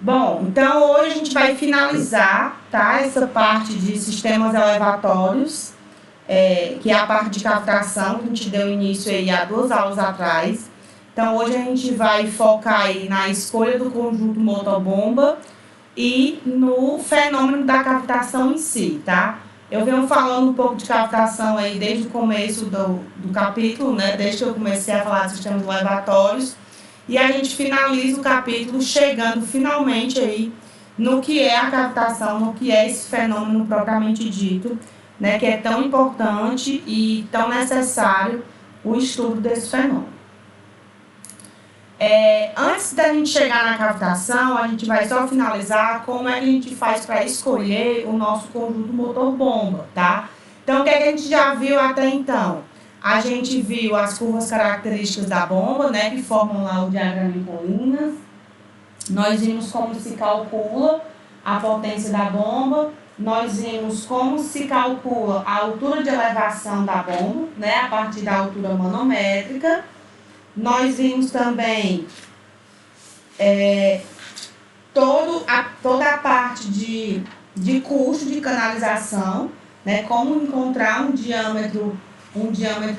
Bom, então hoje a gente vai finalizar, tá, essa parte de sistemas elevatórios, que é a parte de cavitação, que a gente deu início aí há 2 aulas atrás. Então hoje a gente vai focar aí na escolha do conjunto motor-bomba e no fenômeno da cavitação em si, tá? Eu venho falando um pouco de cavitação aí desde o começo do capítulo, né? Desde que eu comecei a falar de sistemas elevatórios. E a gente finaliza o capítulo chegando finalmente aí no que é a cavitação, no que é esse fenômeno propriamente dito, né, que é tão importante e tão necessário o estudo desse fenômeno. Antes da gente chegar na cavitação, a gente vai só finalizar como é que a gente faz para escolher o nosso conjunto motor-bomba, tá? Então, o que é que a gente já viu até então? A gente viu as curvas características da bomba, né, que formam lá o diagrama em colinas. Nós vimos como se calcula a potência da bomba. Nós vimos como se calcula a altura de elevação da bomba, né, a partir da altura manométrica. Nós vimos também toda a parte de custo de canalização, né, como encontrar um diâmetro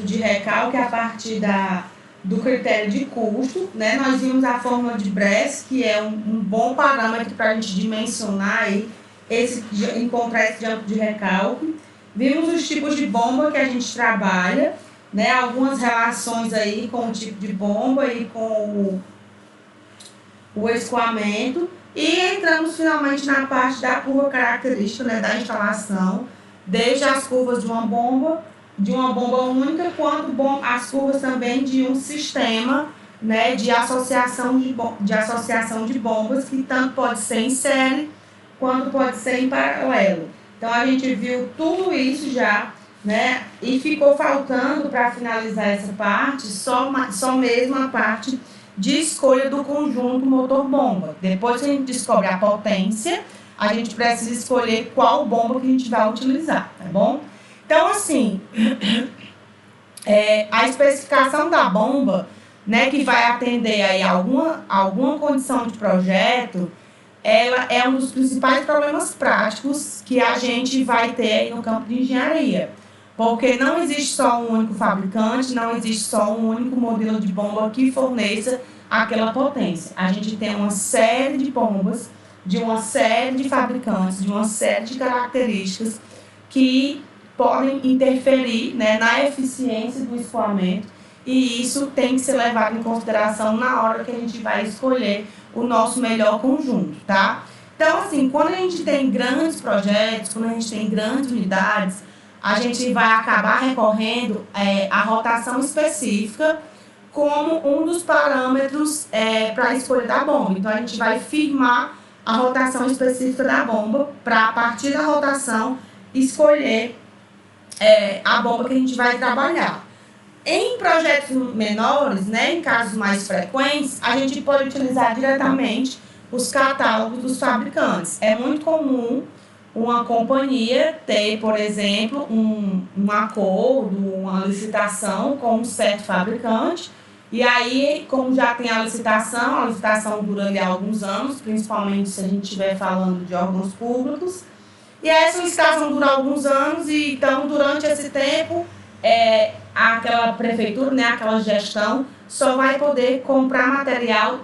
de recalque a partir do critério de custo, né? Nós vimos a fórmula de Bress, que é um bom parâmetro para a gente dimensionar aí encontrar esse diâmetro de recalque. Vimos os tipos de bomba que a gente trabalha, né? Algumas relações aí com o tipo de bomba e com o escoamento. E entramos finalmente na parte da curva característica, né, da instalação, desde as curvas de uma bomba única, quanto as curvas também de um sistema, né, de associação de bombas, que tanto pode ser em série, quanto pode ser em paralelo. Então, a gente viu tudo isso já, né, e ficou faltando, para finalizar essa parte, só mesmo a parte de escolha do conjunto motor-bomba. Depois que a gente descobre a potência, a gente precisa escolher qual bomba que a gente vai utilizar, tá bom? Então, assim, a especificação da bomba, né, que vai atender aí alguma condição de projeto, ela é um dos principais problemas práticos que a gente vai ter aí no campo de engenharia. Porque não existe só um único fabricante, não existe só um único modelo de bomba que forneça aquela potência. A gente tem uma série de bombas, de uma série de fabricantes, de uma série de características que podem interferir, né, na eficiência do escoamento, e isso tem que ser levado em consideração na hora que a gente vai escolher o nosso melhor conjunto, tá? Então, assim, quando a gente tem grandes projetos, quando a gente tem grandes unidades, a gente vai acabar recorrendo à rotação específica como um dos parâmetros para a escolha da bomba. Então, a gente vai firmar a rotação específica da bomba para, a partir da rotação, escolher a bomba que a gente vai trabalhar. Em projetos menores, né, em casos mais frequentes, a gente pode utilizar diretamente os catálogos dos fabricantes. É muito comum uma companhia ter, por exemplo, um acordo, uma licitação com um certo fabricante, e aí, como já tem a licitação dura ali alguns anos, principalmente se a gente estiver falando de órgãos públicos, e essa licitação dura alguns anos, e então, durante esse tempo, aquela prefeitura, né, aquela gestão, só vai poder comprar material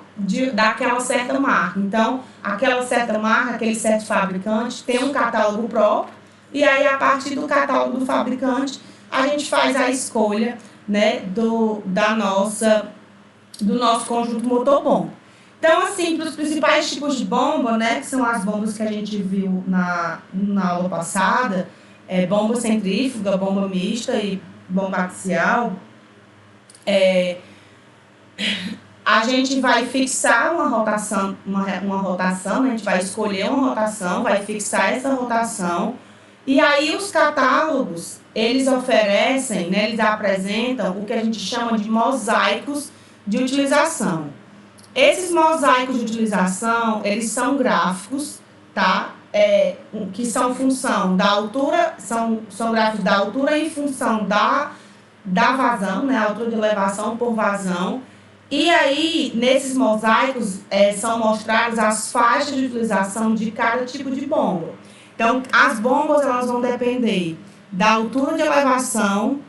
daquela certa marca. Então, aquela certa marca, aquele certo fabricante, tem um catálogo próprio, e aí, a partir do catálogo do fabricante, a gente faz a escolha, né, do nosso conjunto motor-bomba. Então, assim, para os principais tipos de bomba, né, que são as bombas que a gente viu na aula passada, bomba centrífuga, bomba mista e bomba axial, a gente vai fixar uma rotação, né, a gente vai escolher uma rotação, vai fixar essa rotação, e aí os catálogos, eles oferecem, né, eles apresentam o que a gente chama de mosaicos de utilização. Esses mosaicos de utilização, eles são gráficos, tá? Que são função da altura, são gráficos da altura em função da vazão, né? A altura de elevação por vazão, E aí, nesses mosaicos, são mostradas as faixas de utilização de cada tipo de bomba. Então, as bombas elas vão depender da altura de elevação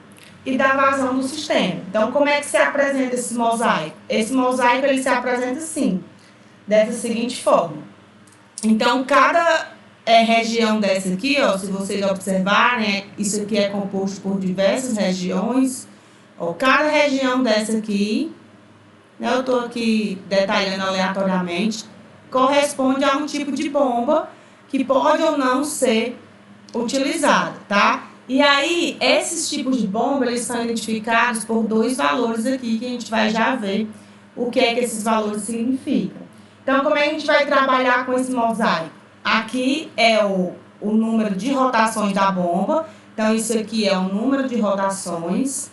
e da vazão do sistema. Então, como é que se apresenta esse mosaico? Esse mosaico ele se apresenta assim, dessa seguinte forma. Então, cada região dessa aqui, ó, se vocês observarem, isso aqui é composto por diversas regiões. Ó, cada região dessa aqui, eu estou aqui detalhando aleatoriamente, corresponde a um tipo de bomba que pode ou não ser utilizada, tá? E aí, esses tipos de bomba, eles são identificados por 2 valores aqui, que a gente vai já ver o que é que esses valores significam. Então, como é que a gente vai trabalhar com esse mosaico? Aqui é o número de rotações da bomba. Então, isso aqui é o número de rotações.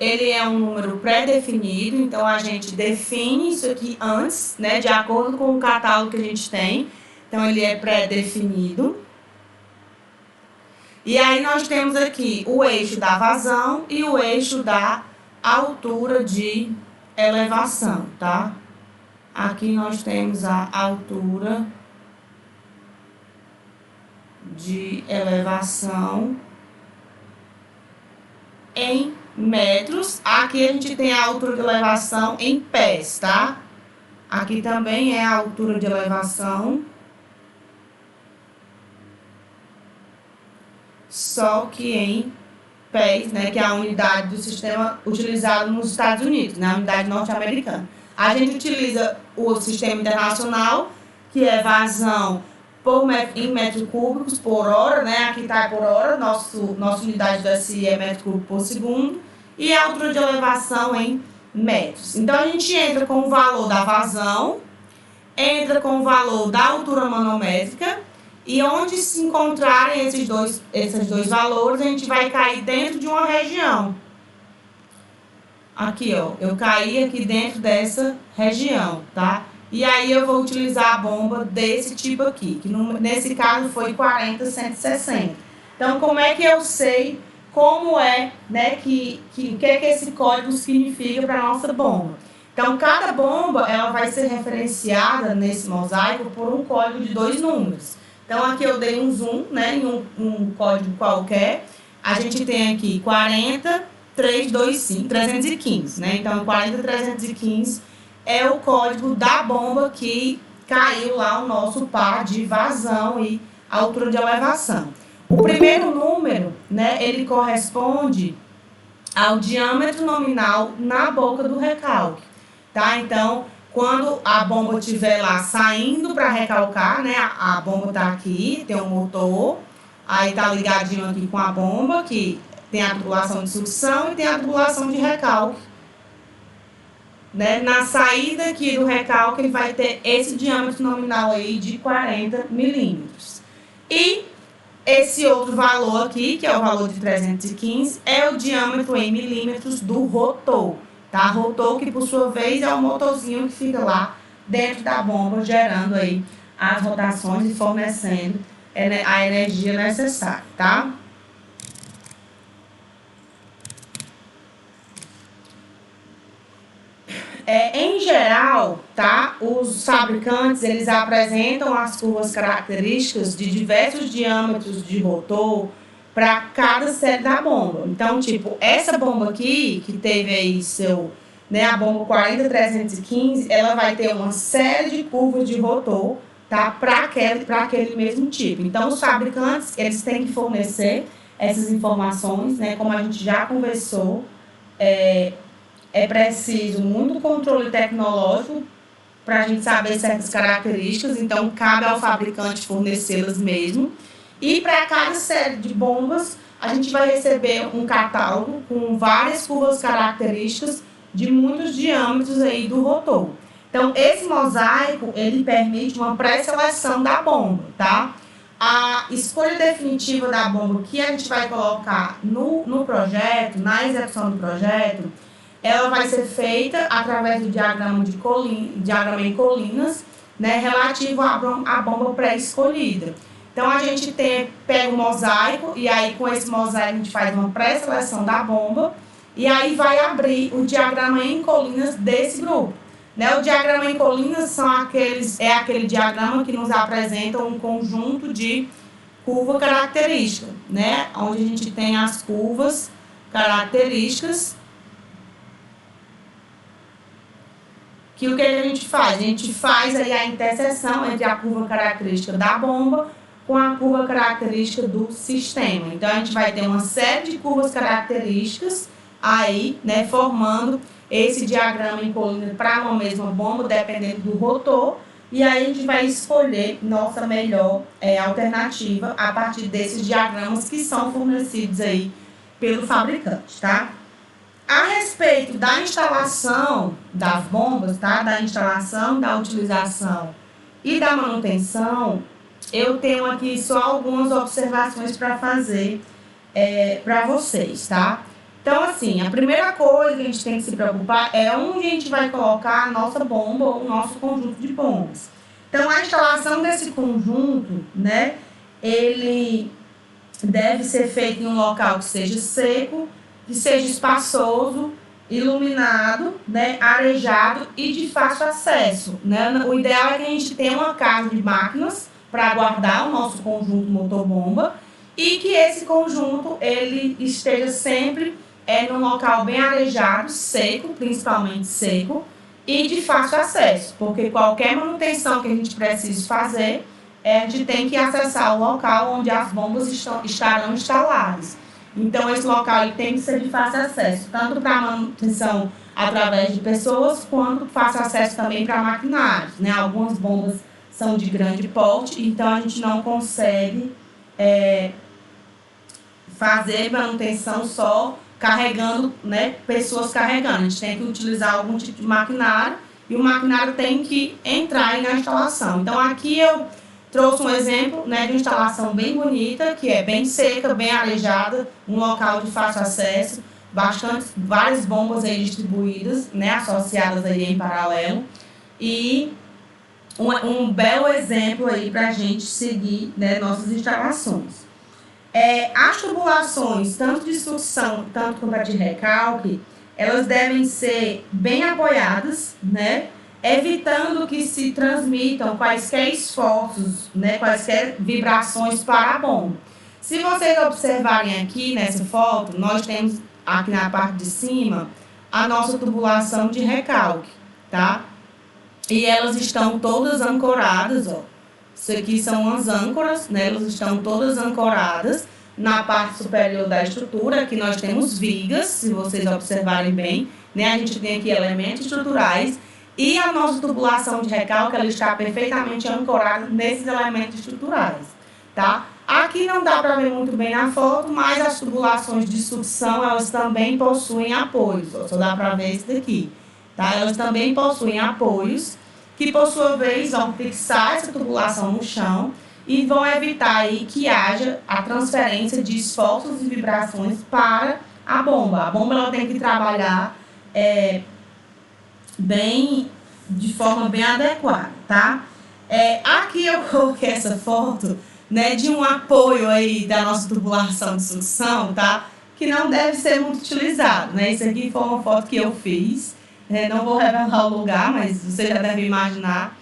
Ele é um número pré-definido, então a gente define isso aqui antes, né, de acordo com o catálogo que a gente tem. Então, ele é pré-definido. E aí, nós temos aqui o eixo da vazão e o eixo da altura de elevação, tá? Aqui nós temos a altura de elevação em metros. Aqui a gente tem a altura de elevação em pés, tá? Aqui também é a altura de elevação, só que em pés, né, que é a unidade do sistema utilizado nos Estados Unidos, na unidade norte-americana. A gente utiliza o sistema internacional, que é vazão em metros cúbicos por hora, né? Aqui está por hora, nossa unidade do SI é metro cúbico por segundo, e a altura de elevação em metros. Então, a gente entra com o valor da vazão, entra com o valor da altura manométrica, e onde se encontrarem esses dois valores, a gente vai cair dentro de uma região. Aqui, ó, eu caí aqui dentro dessa região, tá? E aí eu vou utilizar a bomba desse tipo aqui, que nesse caso foi 40-160. Então, como é que eu sei como é, né, o que é que esse código significa para a nossa bomba? Então, cada bomba ela vai ser referenciada nesse mosaico por um código de 2 números. Então, aqui eu dei um zoom, né, em um código qualquer. A gente tem aqui 40315, né? Então, 40315 é o código da bomba que caiu lá o nosso par de vazão e altura de elevação. O primeiro número, né, ele corresponde ao diâmetro nominal na boca do recalque, tá? Então, quando a bomba estiver lá saindo para recalcar, né, a bomba está aqui, tem um motor, aí está ligadinho aqui com a bomba, que tem a tubulação de sucção e tem a tubulação de recalque. Né? Na saída aqui do recalque, ele vai ter esse diâmetro nominal aí de 40 milímetros. E esse outro valor aqui, que é o valor de 315, é o diâmetro em milímetros do rotor. Tá? Rotor que, por sua vez, é o motorzinho que fica lá dentro da bomba, gerando aí as rotações e fornecendo a energia necessária, tá? Em geral, tá, os fabricantes eles apresentam as curvas características de diversos diâmetros de rotor para cada série da bomba. Então, tipo, essa bomba aqui, que teve aí a bomba 40315, ela vai ter uma série de curvas de rotor, tá, para aquele mesmo tipo. Então, os fabricantes eles têm que fornecer essas informações, né, como a gente já conversou. É preciso muito controle tecnológico para a gente saber certas características, então cabe ao fabricante fornecê-las mesmo. E para cada série de bombas, a gente vai receber um catálogo com várias curvas características de muitos diâmetros aí do rotor. Então, esse mosaico, ele permite uma pré-seleção da bomba, tá? A escolha definitiva da bomba que a gente vai colocar no projeto, na execução do projeto, ela vai ser feita através do diagrama em colinas, né, relativo à bomba pré-escolhida. Então, a gente pega o mosaico e aí com esse mosaico a gente faz uma pré-seleção da bomba e aí vai abrir o diagrama em colinas desse grupo. Né? O diagrama em colinas é aquele diagrama que nos apresenta um conjunto de curva característica, né? Onde a gente tem as curvas características. Que o que a gente faz? A gente faz aí a interseção entre a curva característica da bomba com a curva característica do sistema. Então, a gente vai ter uma série de curvas características aí, né, formando esse diagrama em colina para uma mesma bomba, dependendo do rotor, e aí a gente vai escolher nossa melhor alternativa a partir desses diagramas que são fornecidos aí pelo fabricante, tá? A respeito da instalação das bombas, tá? Da instalação, da utilização e da manutenção, eu tenho aqui só algumas observações para fazer para vocês, tá? Então, assim, a primeira coisa que a gente tem que se preocupar é onde a gente vai colocar a nossa bomba ou o nosso conjunto de bombas. Então, a instalação desse conjunto, né, ele deve ser feito em um local que seja seco, que seja espaçoso, iluminado, né, arejado e de fácil acesso. Né? O ideal é que a gente tenha uma casa de máquinas para guardar o nosso conjunto motor-bomba e que esse conjunto ele esteja sempre num local bem arejado, seco, principalmente seco, e de fácil acesso, porque qualquer manutenção que a gente precise fazer, a gente tem que acessar o local onde as bombas estarão instaladas. Então, esse local ele tem que ser de fácil acesso, tanto para manutenção através de pessoas, quanto fácil acesso também para maquinários. Né? Algumas bombas são de grande porte, então a gente não consegue fazer manutenção só carregando, né, pessoas carregando. A gente tem que utilizar algum tipo de maquinário e o maquinário tem que entrar aí na instalação. Então, aqui eu trouxe um exemplo, né, de uma instalação bem bonita, que é bem seca, bem arejada, um local de fácil acesso, várias bombas aí distribuídas, né, associadas aí em paralelo, e um belo exemplo aí para a gente seguir, né, nossas instalações. As tubulações, tanto de sucção, tanto quanto de recalque, elas devem ser bem apoiadas, né, evitando que se transmitam quaisquer esforços, né, quaisquer vibrações para a bomba. Se vocês observarem aqui nessa foto, nós temos aqui na parte de cima a nossa tubulação de recalque, tá? E elas estão todas ancoradas, ó. Isso aqui são as âncoras, né? Elas estão todas ancoradas na parte superior da estrutura. Aqui nós temos vigas, se vocês observarem bem, né? A gente tem aqui elementos estruturais e a nossa tubulação de recalque ela está perfeitamente ancorada nesses elementos estruturais, tá? Aqui não dá para ver muito bem na foto, mas as tubulações de sucção elas também possuem apoios, só dá para ver isso daqui, tá? Elas também possuem apoios que, por sua vez, vão fixar essa tubulação no chão e vão evitar aí que haja a transferência de esforços e vibrações para a bomba. A bomba ela tem que trabalhar de forma bem adequada, tá? Aqui eu coloquei essa foto, né, de um apoio aí da nossa tubulação de sucção, tá? Que não deve ser muito utilizado, né? Isso aqui foi uma foto que eu fiz, não vou revelar o lugar, mas você já deve imaginar.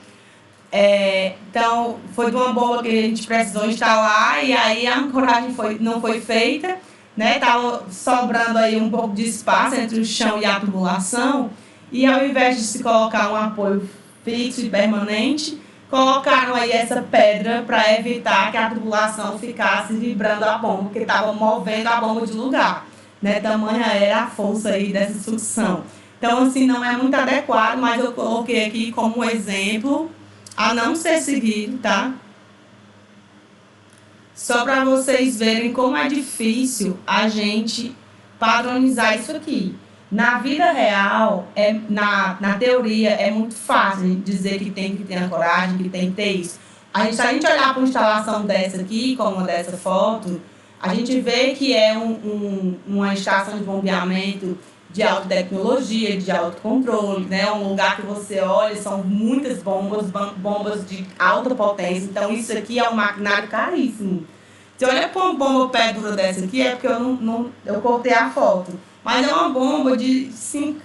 Então, foi de uma bomba que a gente precisou instalar e aí a ancoragem não foi feita, né? Tava sobrando aí um pouco de espaço entre o chão e a tubulação e ao invés de se colocar um apoio fixo e permanente, colocaram aí essa pedra para evitar que a tubulação ficasse vibrando a bomba, porque estava movendo a bomba de lugar, né? Tamanha era a força aí dessa sucção. Então, assim, não é muito adequado, mas eu coloquei aqui como exemplo a não ser seguido, tá? Só para vocês verem como é difícil a gente padronizar isso aqui. Na vida real, na teoria, é muito fácil dizer que tem que ter ancoragem, que tem que ter isso. Se a gente olhar para uma instalação dessa aqui, como dessa foto, a gente vê que é uma estação de bombeamento de alta tecnologia, de alto controle, né? Um lugar que você olha, são muitas bombas de alta potência. Então, isso aqui é um maquinário caríssimo. Você olha para uma bomba pé dura dessa aqui, é porque eu cortei a foto. Mas é uma bomba de 5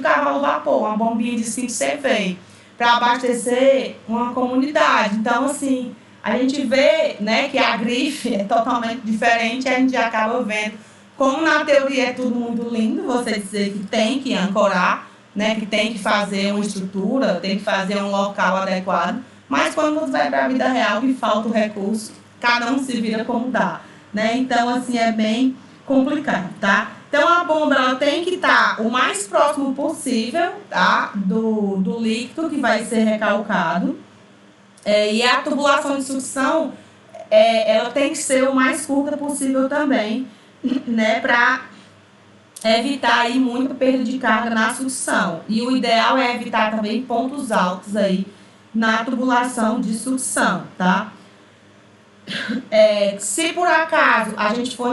cavalos vapor, uma bombinha de 5 CV, para abastecer uma comunidade. Então, assim, a gente vê, né, que a grife é totalmente diferente, a gente acaba vendo como na teoria é tudo muito lindo, você dizer que tem que ancorar, né, que tem que fazer uma estrutura, tem que fazer um local adequado, mas quando você vai para a vida real que falta o recurso, cada um se vira como dá, né? Então, assim, é bem complicado, tá? Então, a bomba ela tem que estar o mais próximo possível, tá? Do líquido que vai ser recalcado. E a tubulação de sucção, ela tem que ser o mais curta possível também, né? Para evitar aí muita perda de carga na sucção. E o ideal é evitar também pontos altos aí na tubulação de sucção, tá? Se por acaso a gente for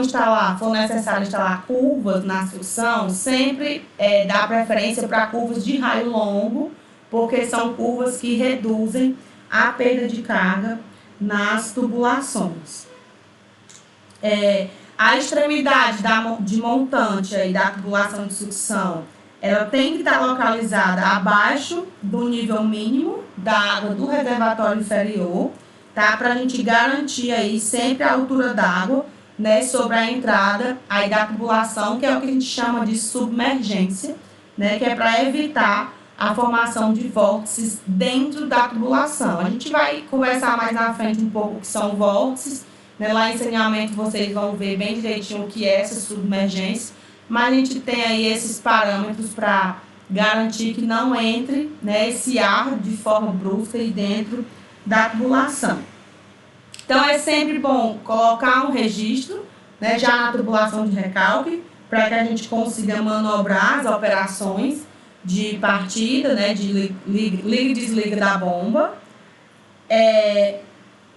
necessário instalar curvas na sucção, sempre dá preferência para curvas de raio longo, porque são curvas que reduzem a perda de carga nas tubulações. A extremidade de montante aí da tubulação de sucção, ela tem que estar localizada abaixo do nível mínimo da água do reservatório inferior, tá? Para a gente garantir aí sempre a altura d'água, né, sobre a entrada aí da tubulação, que é o que a gente chama de submergência, né, que é para evitar a formação de vórtices dentro da tubulação. A gente vai conversar mais na frente um pouco o que são vórtices, né? Lá em saneamento vocês vão ver bem direitinho o que é essa submergência, mas a gente tem aí esses parâmetros para garantir que não entre, né, esse ar de forma brusca e dentro da tubulação. Então, é sempre bom colocar um registro, né, já na tubulação de recalque, para que a gente consiga manobrar as operações de partida, né, de liga e desliga da bomba.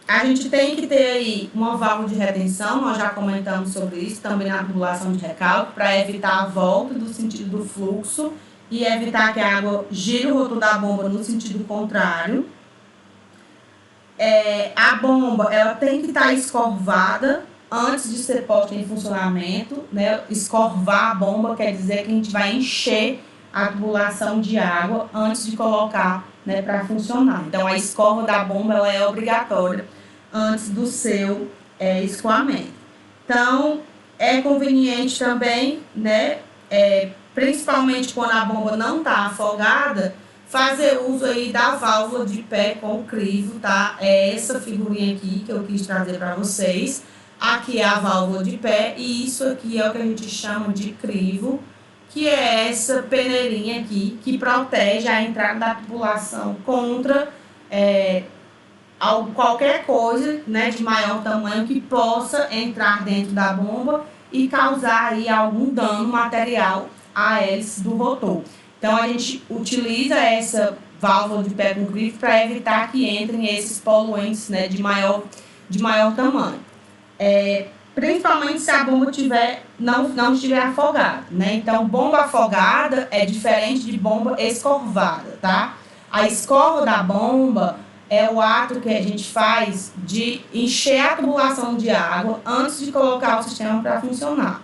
A gente tem que ter aí uma válvula de retenção, nós já comentamos sobre isso também na tubulação de recalque, para evitar a volta do sentido do fluxo e evitar que a água gire o rotor da bomba no sentido contrário. A bomba ela tem que estar escorvada antes de ser posta em funcionamento, né? Escorvar a bomba quer dizer que a gente vai encher a tubulação de água antes de colocar, né, para funcionar. Então, a escova da bomba ela é obrigatória antes do seu escoamento. Então, é conveniente também, né, principalmente quando a bomba não está afogada, fazer uso aí da válvula de pé com o crivo, tá? É essa figurinha aqui que eu quis trazer para vocês. Aqui é a válvula de pé e isso aqui é o que a gente chama de crivo, que é essa peneirinha aqui que protege a entrada da tubulação contra qualquer coisa, né, de maior tamanho que possa entrar dentro da bomba e causar aí algum dano material à hélice do rotor. Então, a gente utiliza essa válvula de pé com crivo para evitar que entrem esses poluentes, né, de maior tamanho. Principalmente se a bomba não estiver afogada, né? Então, bomba afogada é diferente de bomba escorvada, tá? A escova da bomba é o ato que a gente faz de encher a tubulação de água antes de colocar o sistema para funcionar.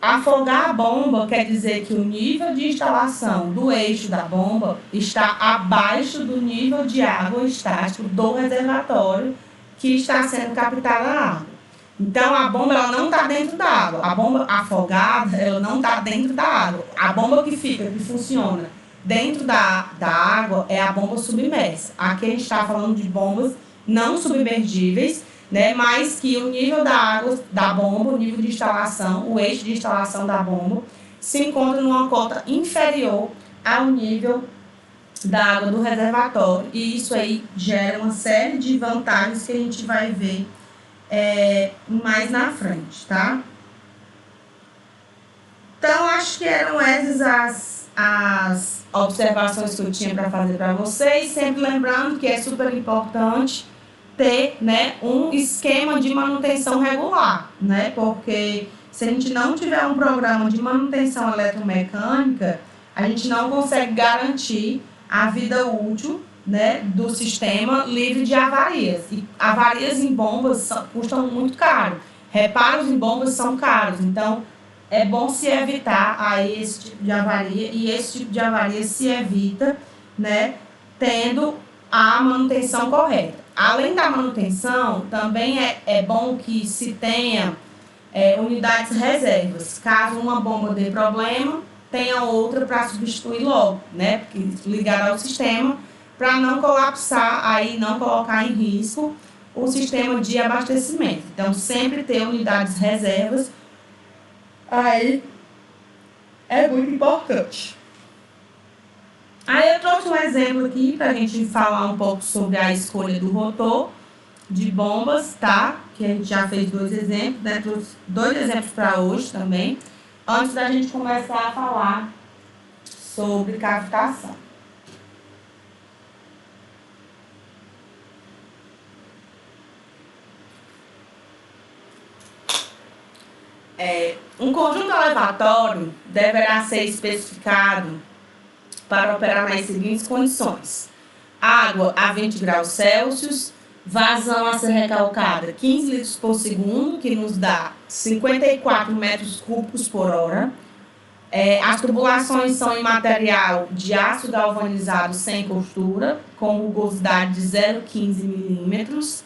Afogar a bomba quer dizer que o nível de instalação do eixo da bomba está abaixo do nível de água estático do reservatório que está sendo captada a água. Então, a bomba ela não está dentro da água. A bomba afogada ela não está dentro da água. A bomba que funciona dentro da água é a bomba submersa. Aqui a gente está falando de bombas não submergíveis, né, mas que o nível da água da bomba, o nível de instalação, o eixo de instalação da bomba, se encontra numa cota inferior ao nível da água do reservatório. E isso aí gera uma série de vantagens que a gente vai ver mais na frente, tá? Então, acho que eram essas as observações que eu tinha para fazer para vocês. Sempre lembrando que é super importante ter, né, um esquema de manutenção regular, né? Porque Se a gente não tiver um programa de manutenção eletromecânica, a gente não consegue garantir a vida útil, né, do sistema livre de avarias. E avarias em bombas custam muito caro. Reparos em bombas são caros. Então, é bom se evitar aí esse tipo de avaria. E esse tipo de avaria se evita, né, tendo a manutenção correta. Além da manutenção, também é bom que se tenha unidades reservas. Caso uma bomba dê problema, tenha outra para substituir logo, né? Porque ligar ao sistema para não colapsar, aí não colocar em risco o sistema de abastecimento. Então, sempre ter unidades reservas aí é muito importante. Aí eu trouxe um exemplo aqui para a gente falar um pouco sobre a escolha do rotor de bombas, tá? Que a gente já fez 2 exemplos, né? Trouxe 2 exemplos para hoje também, antes da gente começar a falar sobre cavitação. Um conjunto elevatório deverá ser especificado para operar nas seguintes condições: água a 20 graus Celsius, vazão a ser recalcada 15 litros por segundo, que nos dá 54 metros cúbicos por hora. As tubulações são em material de aço galvanizado sem costura, com rugosidade de 0,15 milímetros.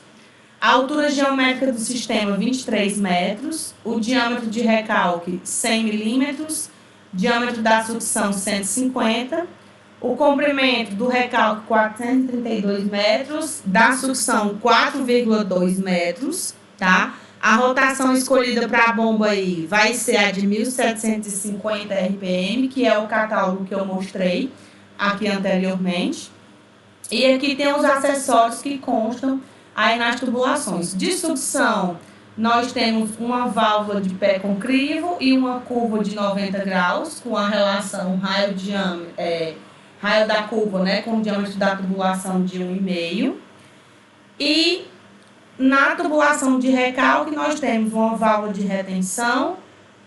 A altura geométrica do sistema, 23 metros. O diâmetro de recalque, 100 milímetros. Diâmetro da sucção, 150. O comprimento do recalque, 432 metros. Da sucção, 4,2 metros. Tá? A rotação escolhida para a bomba aí vai ser a de 1.750 RPM, que é o catálogo que eu mostrei aqui anteriormente. E aqui tem os acessórios que constam aí nas tubulações. De sucção, nós temos uma válvula de pé com crivo e uma curva de 90 graus, com a relação raio da curva, né, com o diâmetro da tubulação de 1,5. E na tubulação de recalque, nós temos uma válvula de retenção,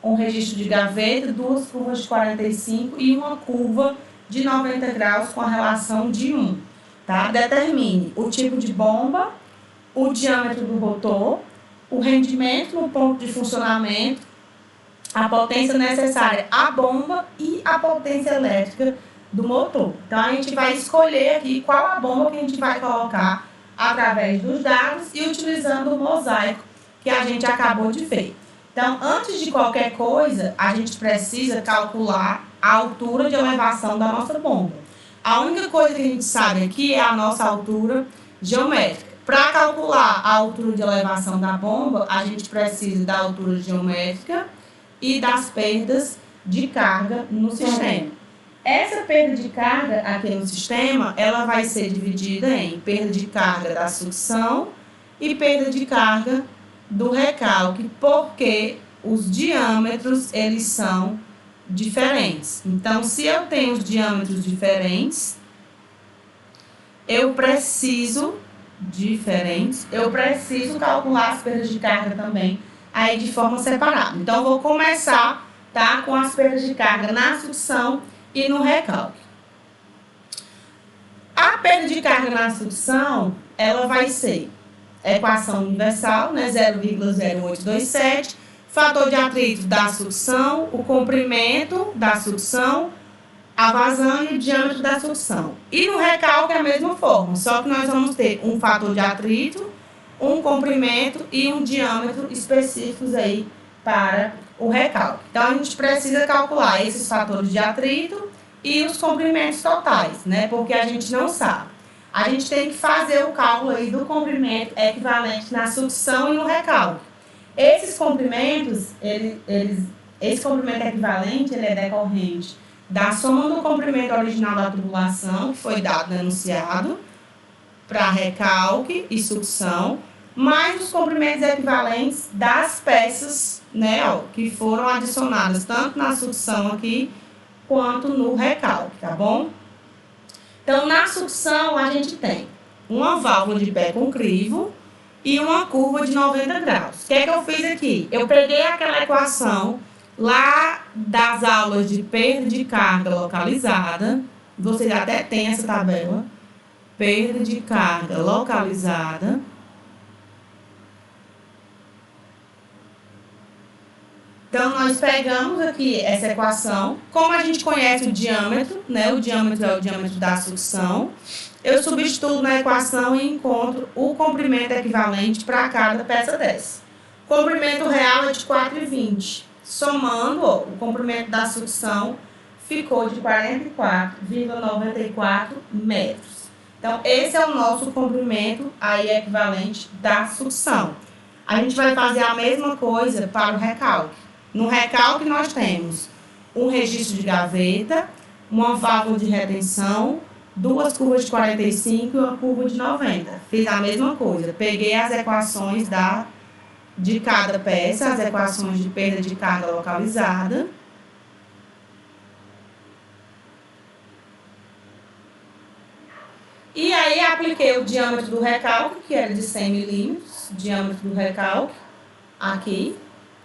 um registro de gaveta, 2 curvas de 45 e uma curva de 90 graus com a relação de 1. Tá? Determine o tipo de bomba, o diâmetro do rotor, o rendimento no ponto de funcionamento, a potência necessária à bomba e a potência elétrica do motor. Então, a gente vai escolher aqui qual a bomba que a gente vai colocar através dos dados e utilizando o mosaico que a gente acabou de ver. Então, antes de qualquer coisa, a gente precisa calcular a altura de elevação da nossa bomba. A única coisa que a gente sabe aqui é a nossa altura geométrica. Para calcular a altura de elevação da bomba, a gente precisa da altura geométrica e das perdas de carga no sistema. Essa perda de carga aqui no sistema, ela vai ser dividida em perda de carga da sucção e perda de carga do recalque, porque os diâmetros, eles são diferentes. Então, se eu tenho os diâmetros diferentes, eu preciso calcular as perdas de carga também aí de forma separada. Então, eu vou começar, tá, com as perdas de carga na sucção e no recalque. A perda de carga na sucção, ela vai ser equação universal, né, 0,0827, fator de atrito da sucção, o comprimento da sucção, a vazão e o diâmetro da sucção. E no recalque é a mesma forma, só que nós vamos ter um fator de atrito, um comprimento e um diâmetro específicos aí para o recalque. Então, a gente precisa calcular esses fatores de atrito e os comprimentos totais, né? Porque a gente não sabe. A gente tem que fazer o cálculo aí do comprimento equivalente na sucção e no recalque. Esses comprimentos, esse comprimento equivalente, ele é decorrente da soma do comprimento original da tubulação, que foi dado no enunciado, para recalque e sucção, mais os comprimentos equivalentes das peças, né, ó, que foram adicionadas tanto na sucção aqui, quanto no recalque, tá bom? Então, na sucção, a gente tem uma válvula de pé com crivo, e uma curva de 90 graus. O que é que eu fiz aqui? Eu peguei aquela equação lá das aulas de perda de carga localizada. Vocês até têm essa tabela. Perda de carga localizada. Então, nós pegamos aqui essa equação. Como a gente conhece o diâmetro, né? O diâmetro é o diâmetro da sucção. Eu substituo na equação e encontro o comprimento equivalente para cada peça dessa. O comprimento real é de 4,20. Somando, ó, o comprimento da sucção ficou de 44,94 metros. Então, esse é o nosso comprimento aí equivalente da sucção. A gente vai fazer a mesma coisa para o recalque. No recalque, nós temos um registro de gaveta, uma válvula de retenção, duas curvas de 45 e uma curva de 90. Fiz a mesma coisa. Peguei as equações de cada peça, as equações de perda de carga localizada. E aí, apliquei o diâmetro do recalque, que era de 100 milímetros, diâmetro do recalque, aqui.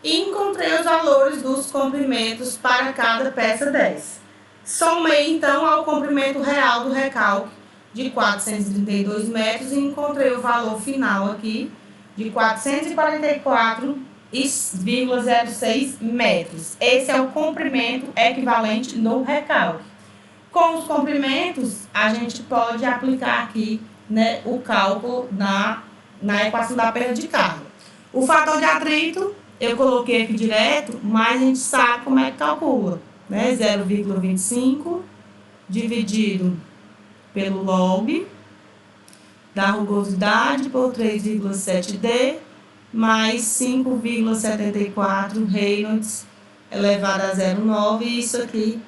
E encontrei os valores dos comprimentos para cada peça 10. Somei, então, ao comprimento real do recalque de 432 metros e encontrei o valor final aqui de 444,06 metros. Esse é o comprimento equivalente no recalque. Com os comprimentos, a gente pode aplicar aqui, né, o cálculo na equação da perda de carga. O fator de atrito, eu coloquei aqui direto, mas a gente sabe como é que calcula, né? 0,25 dividido pelo log da rugosidade por 3,7D mais 5,74 Reynolds elevado a 0,9, e isso aqui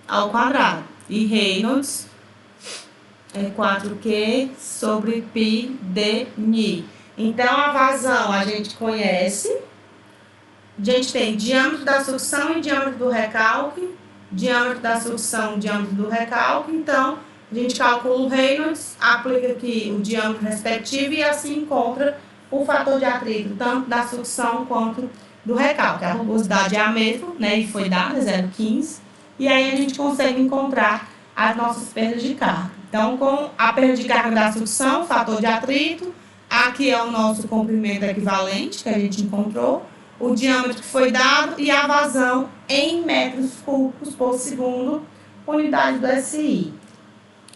ao quadrado. E Reynolds é 4Q sobre π d Ni. Então, a vazão a gente conhece. A gente tem diâmetro da sucção e diâmetro do recalque. Diâmetro da sucção, diâmetro do recalque. Então, a gente calcula o Reynolds, aplica aqui o diâmetro respectivo e assim encontra o fator de atrito, tanto da sucção quanto do recalque. A rugosidade é a mesma, né? E foi dada, 0,15. E aí a gente consegue encontrar as nossas perdas de carga. Então, com a perda de carga da sucção, fator de atrito, aqui é o nosso comprimento equivalente que a gente encontrou, o diâmetro que foi dado e a vazão em metros cúbicos por segundo, unidade do SI.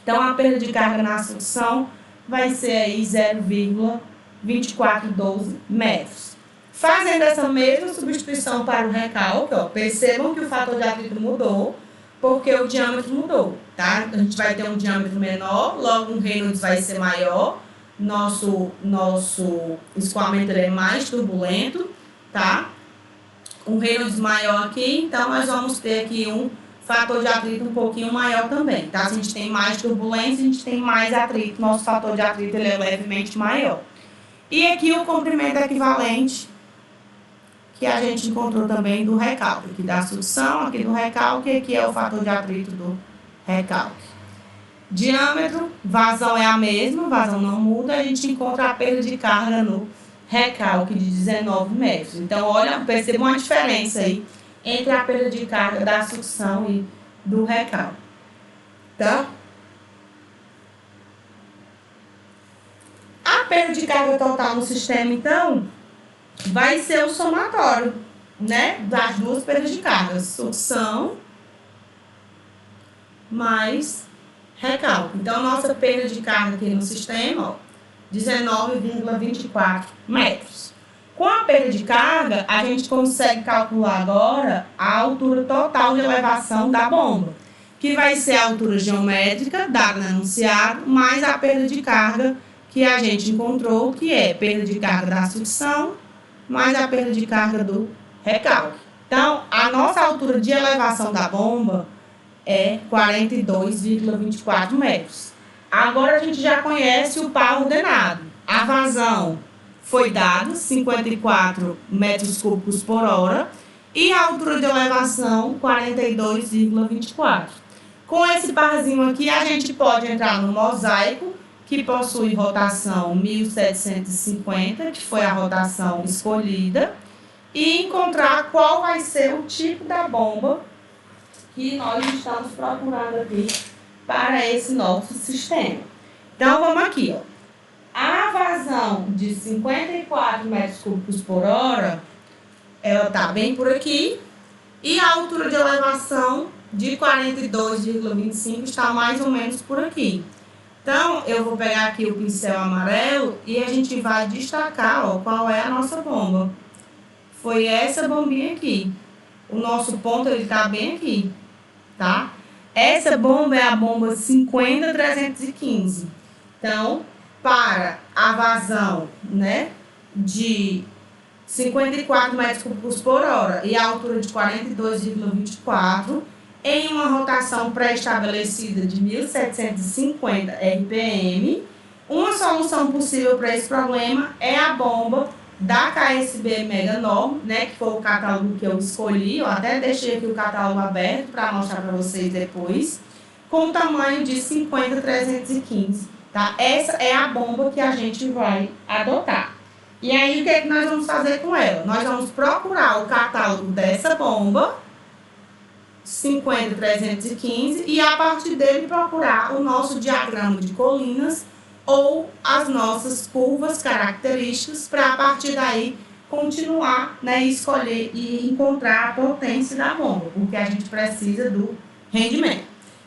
Então, a perda de carga na sucção vai ser aí 0,2412 metros. Fazendo essa mesma substituição para o recalque, ó, percebam que o fator de atrito mudou, porque o diâmetro mudou, tá? A gente vai ter um diâmetro menor, logo o Reynolds vai ser maior, nosso escoamento é mais turbulento, tá? Um Reynolds maior aqui, então nós vamos ter aqui um fator de atrito um pouquinho maior também, tá? Se a gente tem mais turbulência, a gente tem mais atrito, nosso fator de atrito ele é levemente maior. E aqui o comprimento equivalente que a gente encontrou também do recalque, aqui da sucção, aqui do recalque, aqui é o fator de atrito do recalque. Diâmetro, vazão é a mesma, vazão não muda, a gente encontra a perda de carga no recalque de 19 metros. Então, olha, perceba uma diferença aí entre a perda de carga da sucção e do recalque, tá? A perda de carga total no sistema, então, vai ser o somatório, né, das duas perdas de carga, sucção mais recalque. Então, nossa perda de carga aqui no sistema, ó, 19,24 metros. Com a perda de carga, a gente consegue calcular agora a altura total de elevação da bomba, que vai ser a altura geométrica dada no enunciado, mais a perda de carga que a gente encontrou, que é perda de carga da sucção, mais a perda de carga do recalque. Então, a nossa altura de elevação da bomba é 42,24 metros. Agora a gente já conhece o par ordenado. A vazão foi dado 54 metros cúbicos por hora e a altura de elevação 42,24. Com esse parzinho aqui, a gente pode entrar no mosaico, que possui rotação 1750, que foi a rotação escolhida, e encontrar qual vai ser o tipo da bomba que nós estamos procurando aqui para esse nosso sistema. Então, vamos aqui, ó. A vazão de 54 metros cúbicos por hora, ela está bem por aqui, e a altura de elevação de 42,25 está mais ou menos por aqui. Então, eu vou pegar aqui o pincel amarelo e a gente vai destacar, ó, qual é a nossa bomba. Foi essa bombinha aqui. O nosso ponto, ele tá bem aqui, tá? Essa bomba é a bomba 50315. Então, para a vazão, né, de 54 metros cúbicos por hora e a altura de 42,24, em uma rotação pré-estabelecida de 1750 RPM, uma solução possível para esse problema é a bomba da KSB Mega Norm, né, que foi o catálogo que eu escolhi. Eu até deixei aqui o catálogo aberto para mostrar para vocês depois, com tamanho de 50-315, tá? Essa é a bomba que a gente vai adotar. E aí, o que é que nós vamos fazer com ela? Nós vamos procurar o catálogo dessa bomba, 50-315, e a partir dele procurar o nosso diagrama de colinas ou as nossas curvas características para a partir daí continuar, né, escolher e encontrar a potência da bomba, porque a gente precisa do rendimento.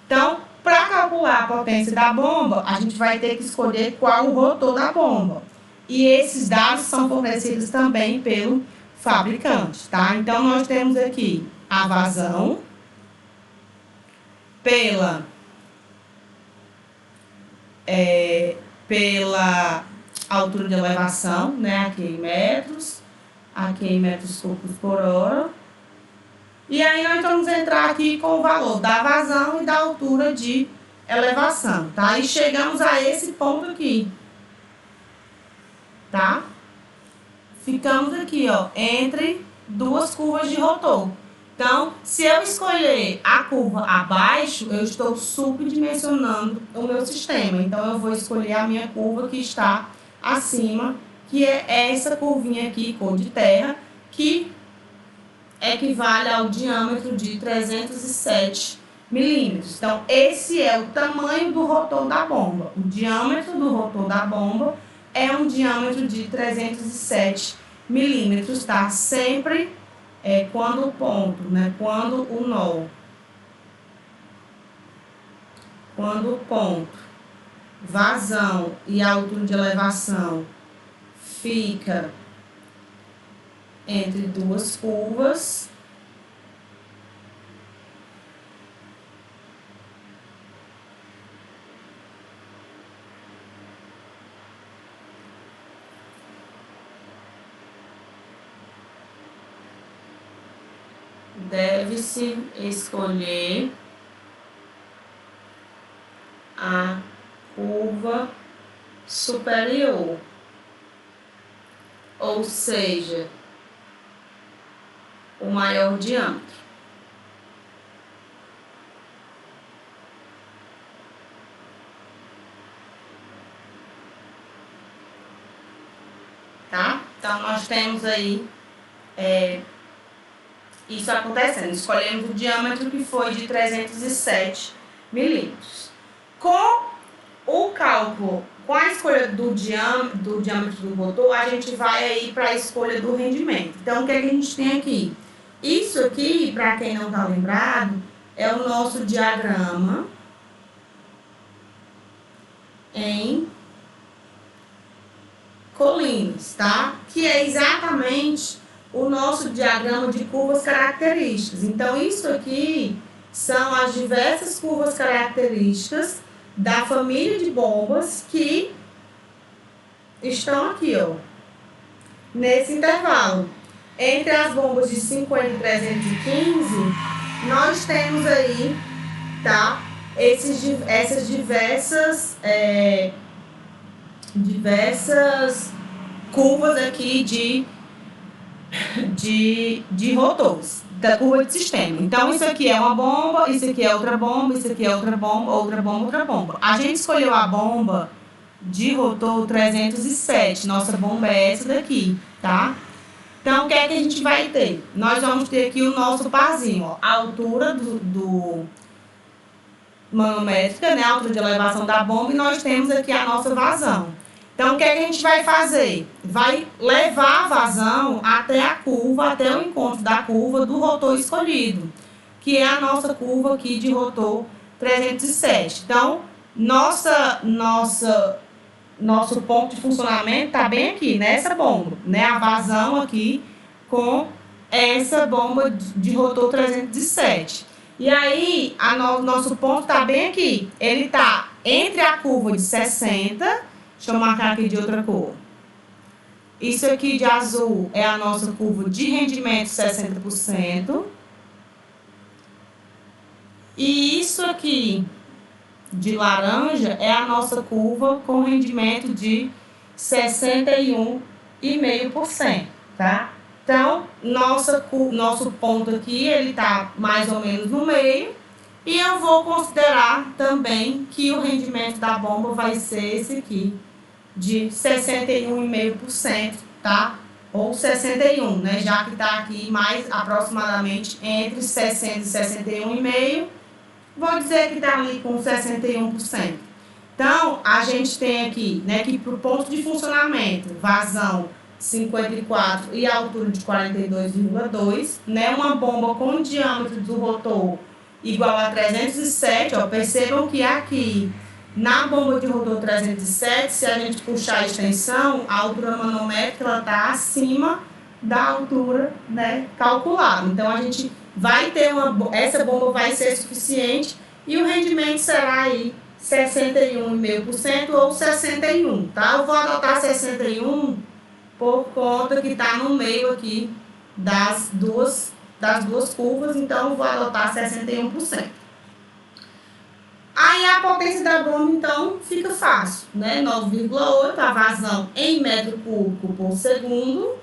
Então, para calcular a potência da bomba, a gente vai ter que escolher qual o rotor da bomba. E esses dados são fornecidos também pelo fabricante, tá? Então, nós temos aqui a vazão pela altura de elevação, né, aqui em metros cúbicos por hora. E aí nós vamos entrar aqui com o valor da vazão e da altura de elevação, tá? E chegamos a esse ponto aqui, tá? Ficamos aqui, ó, entre duas curvas de rotor. Então, se eu escolher a curva abaixo, eu estou subdimensionando o meu sistema. Então, eu vou escolher a minha curva que está acima, que é essa curvinha aqui, cor de terra, que equivale ao diâmetro de 307 milímetros. Então, esse é o tamanho do rotor da bomba. O diâmetro do rotor da bomba é um diâmetro de 307 milímetros, tá? Sempre quando o ponto, né? Quando o ponto, vazão e altura de elevação fica entre duas curvas, deve-se escolher a curva superior, ou seja, o maior diâmetro. Tá? Então, nós temos aí isso acontecendo. Escolhemos o diâmetro que foi de 307 milímetros. Com o cálculo, com a escolha do diâmetro do rotor, a gente vai aí para a escolha do rendimento. Então, o que é que a gente tem aqui? Isso aqui, para quem não está lembrado, é o nosso diagrama em colinas, tá? Que é exatamente o nosso diagrama de curvas características. Então, isso aqui são as diversas curvas características da família de bombas que estão aqui, ó, nesse intervalo. Entre as bombas de 50 e 315, nós temos aí, tá, essas diversas curvas aqui de rotores, da curva de sistema. Então, isso aqui é uma bomba, isso aqui é outra bomba, isso aqui é outra bomba, outra bomba, outra bomba. A gente escolheu a bomba de rotor 307. Nossa bomba é essa daqui, tá? Então, o que é que a gente vai ter? Nós vamos ter aqui o nosso parzinho, ó, a altura do manométrica, né, a altura de elevação da bomba, e nós temos aqui a nossa vazão. Então, o que é que a gente vai fazer? Vai levar a vazão até a curva, até o encontro da curva do rotor escolhido, que é a nossa curva aqui de rotor 307. Então, nosso ponto de funcionamento está bem aqui, nessa bomba, né? A vazão aqui com essa bomba de rotor 307. E aí, nosso ponto está bem aqui. Ele está entre a curva de 60, deixa eu marcar aqui de outra cor. Isso aqui de azul é a nossa curva de rendimento 60%. E isso aqui de laranja é a nossa curva com rendimento de 61,5%, tá? Então, nosso ponto aqui, ele está mais ou menos no meio. E eu vou considerar também que o rendimento da bomba vai ser esse aqui, de 61,5%, tá? Ou 61, né? Já que está aqui mais aproximadamente entre 60 e 61,5%, vou dizer que está ali com 61%. Então, a gente tem aqui, né, que para o ponto de funcionamento, vazão 54 e altura de 42,2, né, uma bomba com o diâmetro do rotor igual a 307, ó, percebam que aqui, na bomba de rotor 307, se a gente puxar a extensão, a altura manométrica ela está acima da altura, né, calculada. Então, a gente vai ter essa bomba vai ser suficiente e o rendimento será aí 61,5% ou 61, tá? Eu vou adotar 61 por conta que está no meio aqui das duas curvas, então eu vou adotar 61%. Aí a potência da bomba, então, fica fácil, né? 9,8, a vazão em metro cúbico por segundo,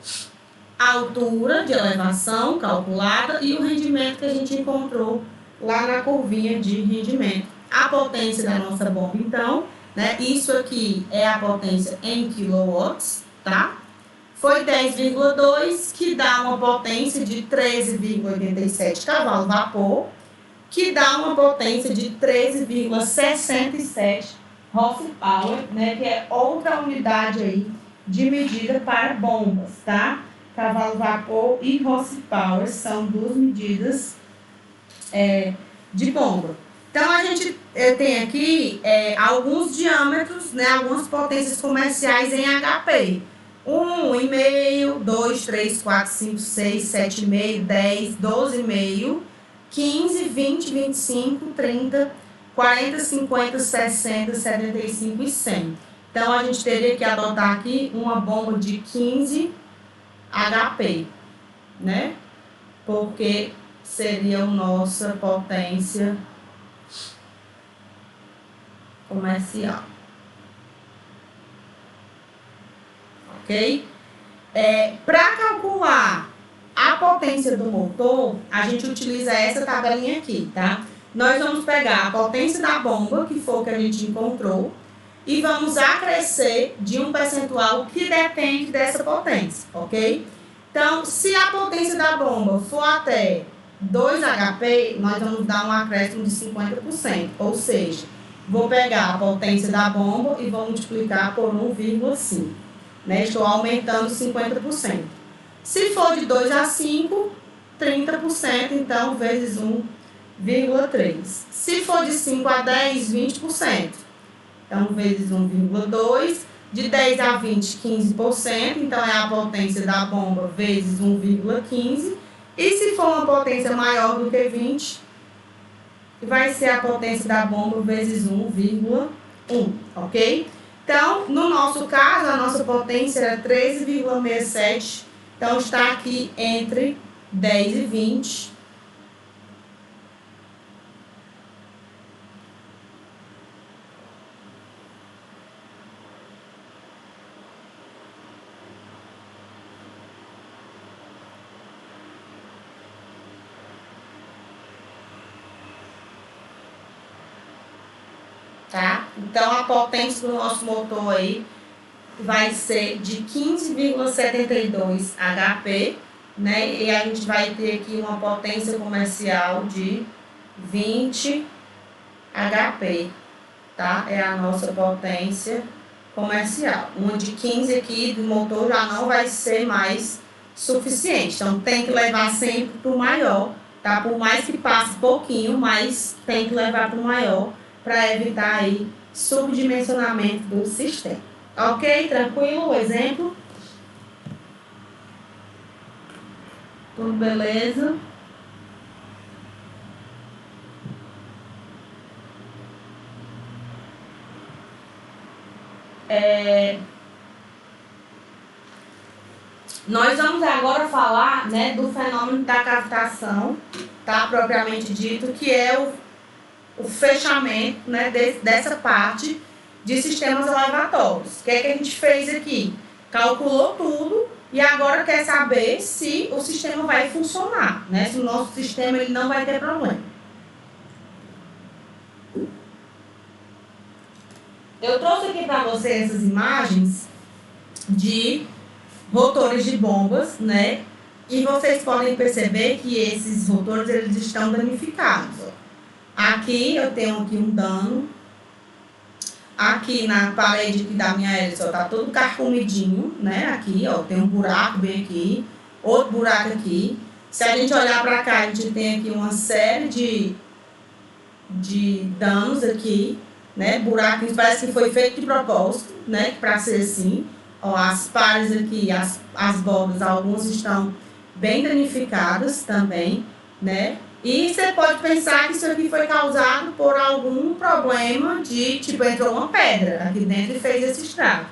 a altura de elevação calculada e o rendimento que a gente encontrou lá na curvinha de rendimento. A potência da nossa bomba, então, né? Isso aqui é a potência em quilowatts, tá? Foi 10,2, que dá uma potência de 13,87 cavalos vapor, que dá uma potência de 13,67 horsepower, né? Que é outra unidade aí de medida para bombas, tá? Cavalo vapor e horsepower são duas medidas de bomba. Então, a gente tem aqui alguns diâmetros, né, algumas potências comerciais em HP. 1,5, 2, 3, 4, 5, 6, 7,5, 10, 12,5, 15, 20, 25, 30, 40, 50, 60, 75 e 100. Então, a gente teria que adotar aqui uma bomba de 15 HP, né? Porque seria a nossa potência comercial. Ok? Para calcular a potência do motor, a gente utiliza essa tabelinha aqui, tá? Nós vamos pegar a potência da bomba, que foi o que a gente encontrou, e vamos acrescer de um percentual que depende dessa potência, ok? Então, se a potência da bomba for até 2 HP, nós vamos dar um acréscimo de 50%, ou seja, vou pegar a potência da bomba e vou multiplicar por 1,5, né? Estou aumentando 50%. Se for de 2 a 5, 30%, então, vezes 1,3. Se for de 5 a 10, 20%. Então, vezes 1,2. De 10 a 20, 15%. Então, é a potência da bomba vezes 1,15. E se for uma potência maior do que 20, vai ser a potência da bomba vezes 1,1, ok? Então, no nosso caso, a nossa potência era 13,67. Então, está aqui entre 10 e 20. tá? Então, a potência do nosso motor aí vai ser de 15,72 HP, né? E a gente vai ter aqui uma potência comercial de 20 HP, tá? É a nossa potência comercial. Uma de 15 aqui do motor já não vai ser mais suficiente. Então, tem que levar sempre para o maior, tá? Por mais que passe pouquinho, mas tem que levar para o maior para evitar aí subdimensionamento do sistema. Ok? Tranquilo? O exemplo? Tudo beleza? Nós vamos agora falar, né, do fenômeno da cavitação, tá? Propriamente dito, que é o fechamento, né, dessa parte de sistemas elevatórios. O que é que a gente fez aqui? Calculou tudo e agora quer saber se o sistema vai funcionar, né? Se o nosso sistema ele não vai ter problema. Eu trouxe aqui para vocês essas imagens de rotores de bombas, né? E vocês podem perceber que esses rotores eles estão danificados. Aqui eu tenho aqui um dano. Aqui na parede aqui da minha hélice, ó, tá todo carcomidinho, né? Aqui, ó, tem um buraco bem aqui, outro buraco aqui. Se a gente olhar para cá, a gente tem aqui uma série de danos aqui, né? Buracos, parece que foi feito de propósito, né? Para ser assim. Ó, as pares aqui, as bordas, algumas estão bem danificadas também, né? E você pode pensar que isso aqui foi causado por algum problema de, tipo, entrou uma pedra aqui dentro e fez esse estrago,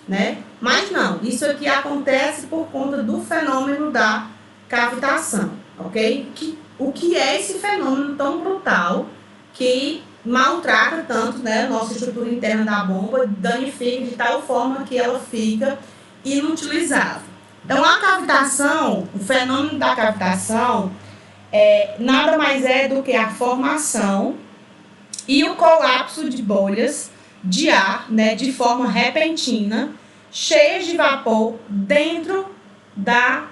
né? Mas não, isso aqui acontece por conta do fenômeno da cavitação, ok? O que é esse fenômeno tão brutal que maltrata tanto, né, a nossa estrutura interna da bomba, danifica de tal forma que ela fica inutilizável. Então, a cavitação, o fenômeno da cavitação, nada mais é do que a formação e o colapso de bolhas de ar, né, de forma repentina, cheias de vapor dentro da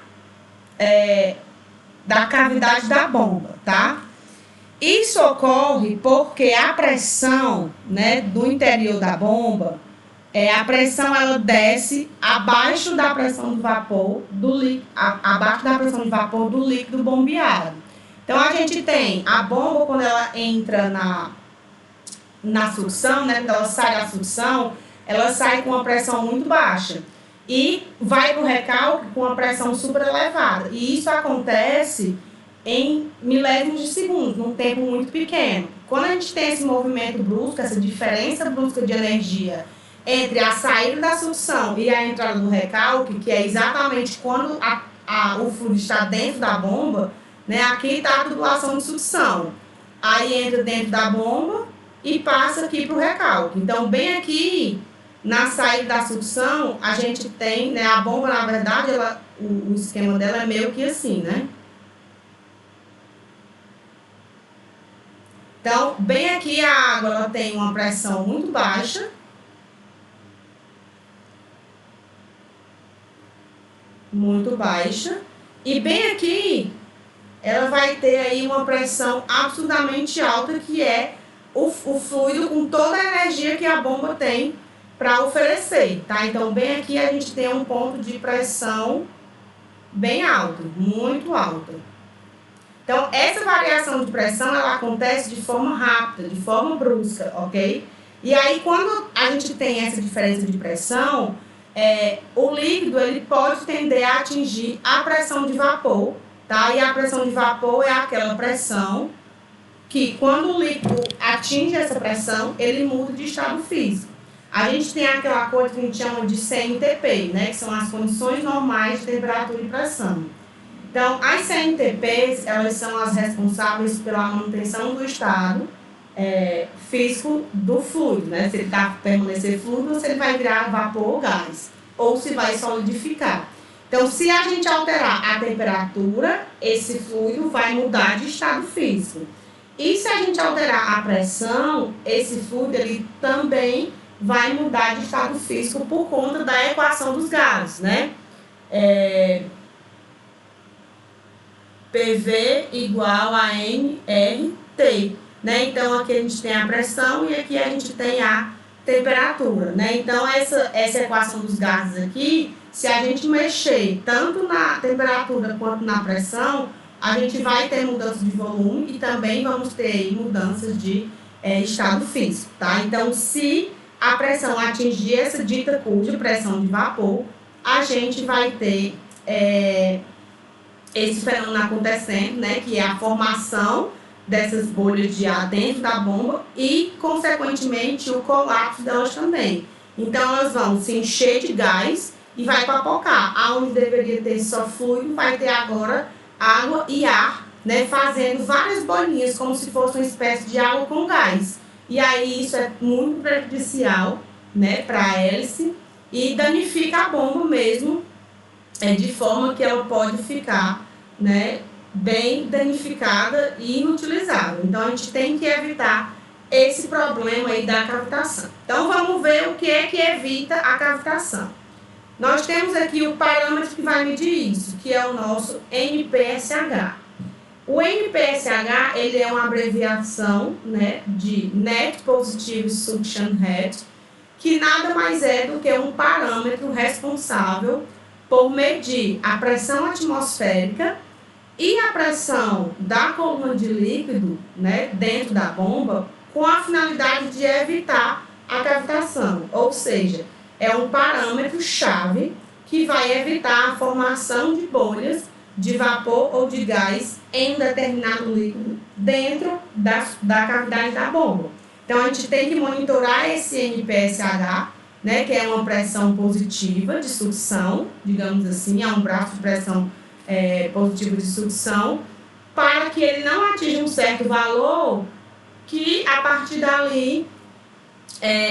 cavidade da bomba, tá? Isso ocorre porque a pressão, né, do interior da bomba, a pressão ela desce abaixo da pressão de vapor abaixo da pressão de vapor do líquido bombeado. Então a gente tem a bomba quando ela entra na sucção, né, quando ela sai da sucção, ela sai com uma pressão muito baixa e vai para o recalque com uma pressão super elevada. E isso acontece em milésimos de segundos, num tempo muito pequeno. Quando a gente tem esse movimento brusco, essa diferença brusca de energia entre a saída da sucção e a entrada do recalque, que é exatamente quando o fluido está dentro da bomba, né? Aqui está a tubulação de sucção. Aí entra dentro da bomba e passa aqui para o recalque. Então, bem aqui, na saída da sucção, a gente tem, né, a bomba, na verdade, o esquema dela é meio que assim, né? Então, bem aqui a água ela tem uma pressão muito baixa. Muito baixa. E bem aqui, ela vai ter aí uma pressão absurdamente alta, que é o fluido com toda a energia que a bomba tem para oferecer, tá? Então, bem aqui a gente tem um ponto de pressão bem alto, muito alta. Então, essa variação de pressão, ela acontece de forma rápida, de forma brusca, ok? E aí, quando a gente tem essa diferença de pressão, o líquido, ele pode tender a atingir a pressão de vapor, tá? E a pressão de vapor é aquela pressão que, quando o líquido atinge essa pressão, ele muda de estado físico. A gente tem aquela coisa que a gente chama de CNTP, né? Que são as condições normais de temperatura e pressão. Então, as CNTPs, elas são as responsáveis pela manutenção do estado físico do fluido, né? Se ele permanecer fluido, ou se ele vai virar vapor ou gás, ou se vai solidificar. Então, se a gente alterar a temperatura, esse fluido vai mudar de estado físico. E se a gente alterar a pressão, esse fluido ele também vai mudar de estado físico por conta da equação dos gases, né? PV igual a nRT, né? Então aqui a gente tem a pressão e aqui a gente tem a temperatura, né? Então essa equação dos gases aqui, se a gente mexer tanto na temperatura quanto na pressão, a gente vai ter mudança de volume e também vamos ter mudanças de estado físico, tá? Então se a pressão atingir essa dita curva de pressão de vapor, a gente vai ter esse fenômeno acontecendo, né, que é a formação dessas bolhas de ar dentro da bomba e, consequentemente, o colapso delas também. Então, elas vão se encher de gás e vai papocar. Aonde deveria ter só fluido, vai ter agora água e ar, né, fazendo várias bolinhas, como se fosse uma espécie de água com gás. E aí isso é muito prejudicial, né, para a hélice e danifica a bomba mesmo, de forma que ela pode ficar, né, bem danificada e inutilizável. Então a gente tem que evitar esse problema aí da cavitação. Então vamos ver o que é que evita a cavitação. Nós temos aqui o parâmetro que vai medir isso, que é o nosso NPSH. O NPSH ele é uma abreviação, né, de Net Positive Suction Head, que nada mais é do que um parâmetro responsável por medir a pressão atmosférica e a pressão da coluna de líquido, né, dentro da bomba, com a finalidade de evitar a cavitação. Ou seja, é um parâmetro-chave que vai evitar a formação de bolhas de vapor ou de gás em um determinado líquido dentro da cavidade da bomba. Então, a gente tem que monitorar esse NPSH, né, que é uma pressão positiva de sucção, digamos assim, é um braço de pressão positivo de sucção, para que ele não atinja um certo valor, que a partir dali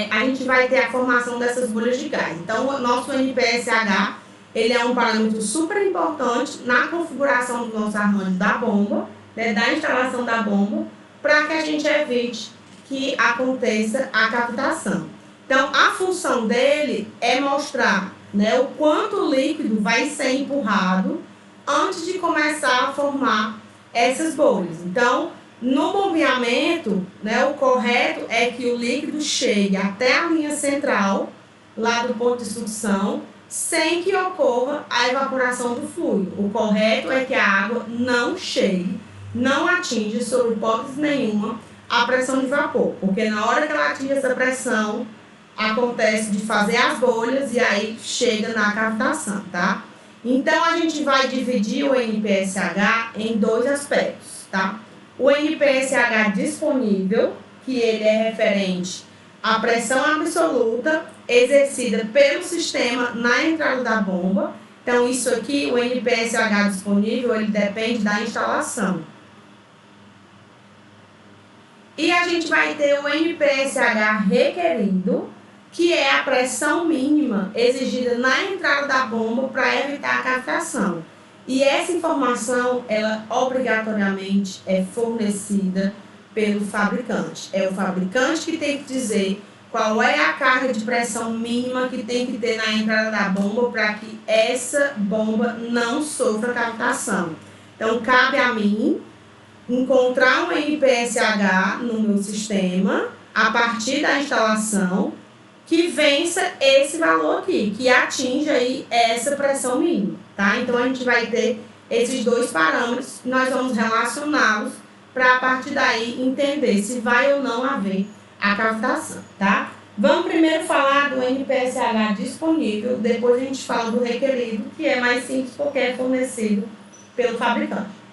a gente vai ter a formação dessas bolhas de gás. Então, o nosso NPSH ele é um parâmetro super importante na configuração do nosso arranjo da bomba, né, da instalação da bomba, para que a gente evite que aconteça a cavitação. Então, a função dele é mostrar, né, o quanto o líquido vai ser empurrado antes de começar a formar essas bolhas. Então, no bombeamento, né, o correto é que o líquido chegue até a linha central, lá do ponto de sucção, sem que ocorra a evaporação do fluido. O correto é que a água não chegue, não atinja, sob hipótese nenhuma, a pressão de vapor, porque na hora que ela atinge essa pressão, acontece de fazer as bolhas e aí chega na cavitação, tá? Então, a gente vai dividir o NPSH em dois aspectos, tá? O NPSH disponível, que ele é referente à pressão absoluta exercida pelo sistema na entrada da bomba. Então, isso aqui, o NPSH disponível, ele depende da instalação. E a gente vai ter o NPSH requerido, que é a pressão mínima exigida na entrada da bomba para evitar a cavitação. E essa informação, ela obrigatoriamente é fornecida pelo fabricante. É o fabricante que tem que dizer qual é a carga de pressão mínima que tem que ter na entrada da bomba para que essa bomba não sofra cavitação. Então, cabe a mim encontrar um NPSH no meu sistema, a partir da instalação, que vença esse valor aqui, que atinja aí essa pressão mínima, tá? Então, a gente vai ter esses dois parâmetros, nós vamos relacioná-los para, a partir daí, entender se vai ou não haver a cavitação, tá? Vamos primeiro falar do NPSH disponível, depois a gente fala do requerido, que é mais simples porque é fornecido pelo fabricante.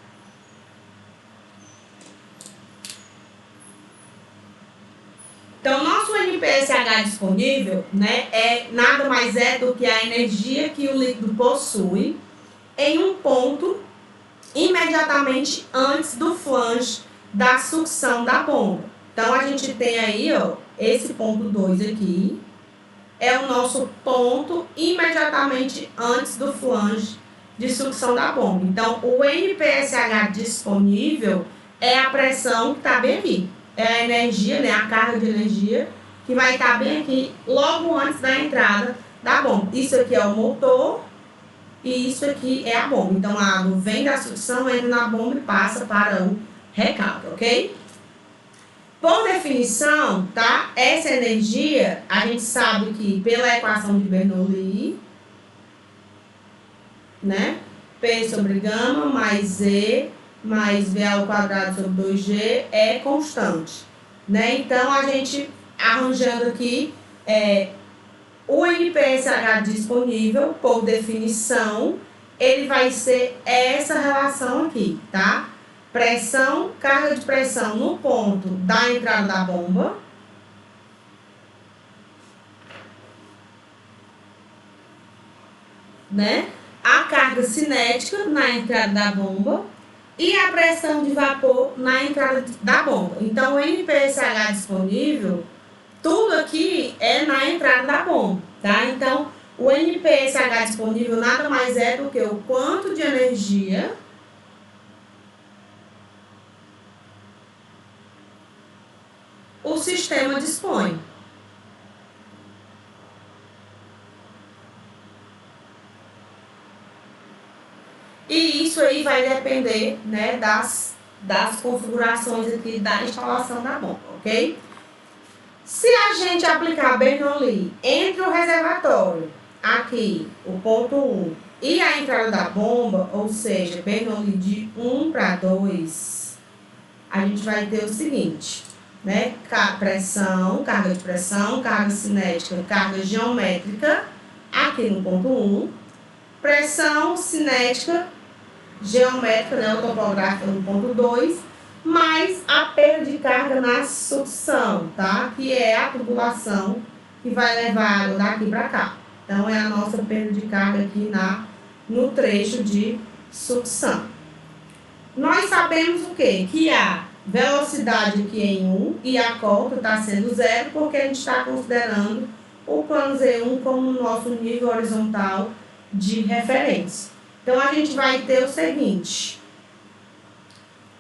Então, nosso NPSH disponível, né, nada mais é do que a energia que o líquido possui em um ponto imediatamente antes do flange da sucção da bomba. Então, a gente tem aí, ó, esse ponto 2 aqui, é o nosso ponto imediatamente antes do flange de sucção da bomba. Então, o NPSH disponível é a pressão que está bem aqui. É a energia, né, a carga de energia, que vai estar bem aqui, logo antes da entrada da bomba. Isso aqui é o motor e isso aqui é a bomba. Então, a água vem da sucção, entra na bomba e passa para o recalque, ok? Por definição, tá? Essa energia, a gente sabe que pela equação de Bernoulli, né? P sobre gama mais E mais V ao quadrado sobre 2G é constante, né? Então, a gente arranjando aqui o NPSH disponível, por definição, ele vai ser essa relação aqui, tá? Pressão, carga de pressão no ponto da entrada da bomba, né? A carga cinética na entrada da bomba e a pressão de vapor na entrada da bomba. Então, o NPSH disponível, tudo aqui é na entrada da bomba, tá? Então, o NPSH disponível nada mais é do que o quanto de energia o sistema dispõe. E isso aí vai depender, né, das configurações aqui da instalação da bomba, ok? Se a gente aplicar Bernoulli entre o reservatório, aqui, o ponto 1, e a entrada da bomba, ou seja, Bernoulli de 1 para 2, a gente vai ter o seguinte, né? Pressão, carga de pressão, carga cinética, carga geométrica, aqui no ponto 1, pressão cinética, geométrica, né, topográfica no ponto 2, mais a perda de carga na sucção, tá? Que é a tubulação que vai levar a água daqui para cá. Então, é a nossa perda de carga aqui no trecho de sucção. Nós sabemos o quê? Que a velocidade aqui em 1 e a cota está sendo 0, porque a gente está considerando o plano Z1 como o nosso nível horizontal de referência. Então, a gente vai ter o seguinte,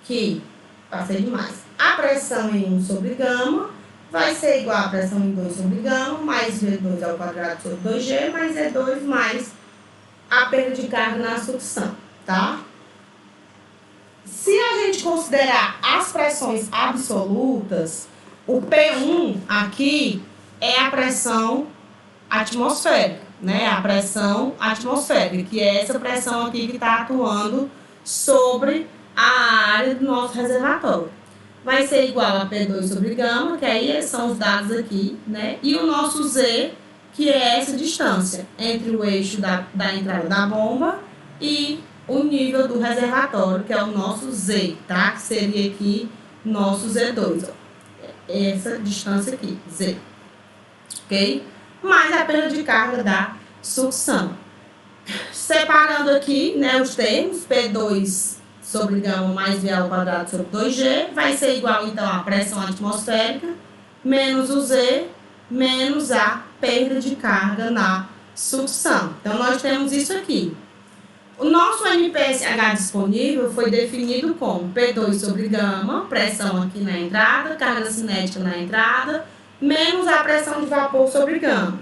que, passei demais, a pressão em 1 sobre gama vai ser igual a pressão em 2 sobre gama, mais V2 ao quadrado sobre 2G, mais E2 mais a perda de carga na sucção, tá? Se a gente considerar as pressões absolutas, o P1 aqui é a pressão atmosférica, né? A pressão atmosférica, que é essa pressão aqui que está atuando sobre a área do nosso reservatório. Vai ser igual a P2 sobre gama, que aí são os dados aqui, né? E o nosso Z, que é essa distância entre o eixo da entrada da bomba e o nível do reservatório, que é o nosso Z, tá? Que seria aqui nosso Z2, ó. Essa distância aqui, Z. Ok? Mais a perda de carga da sucção. Separando aqui, né, os termos, P2 sobre gama mais V ao quadrado sobre 2G, vai ser igual, então, a pressão atmosférica, menos o Z, menos a perda de carga na sucção. Então, nós temos isso aqui. O nosso NPSH disponível foi definido como P2 sobre gama, pressão aqui na entrada, carga cinética na entrada, menos a pressão de vapor sobre gama.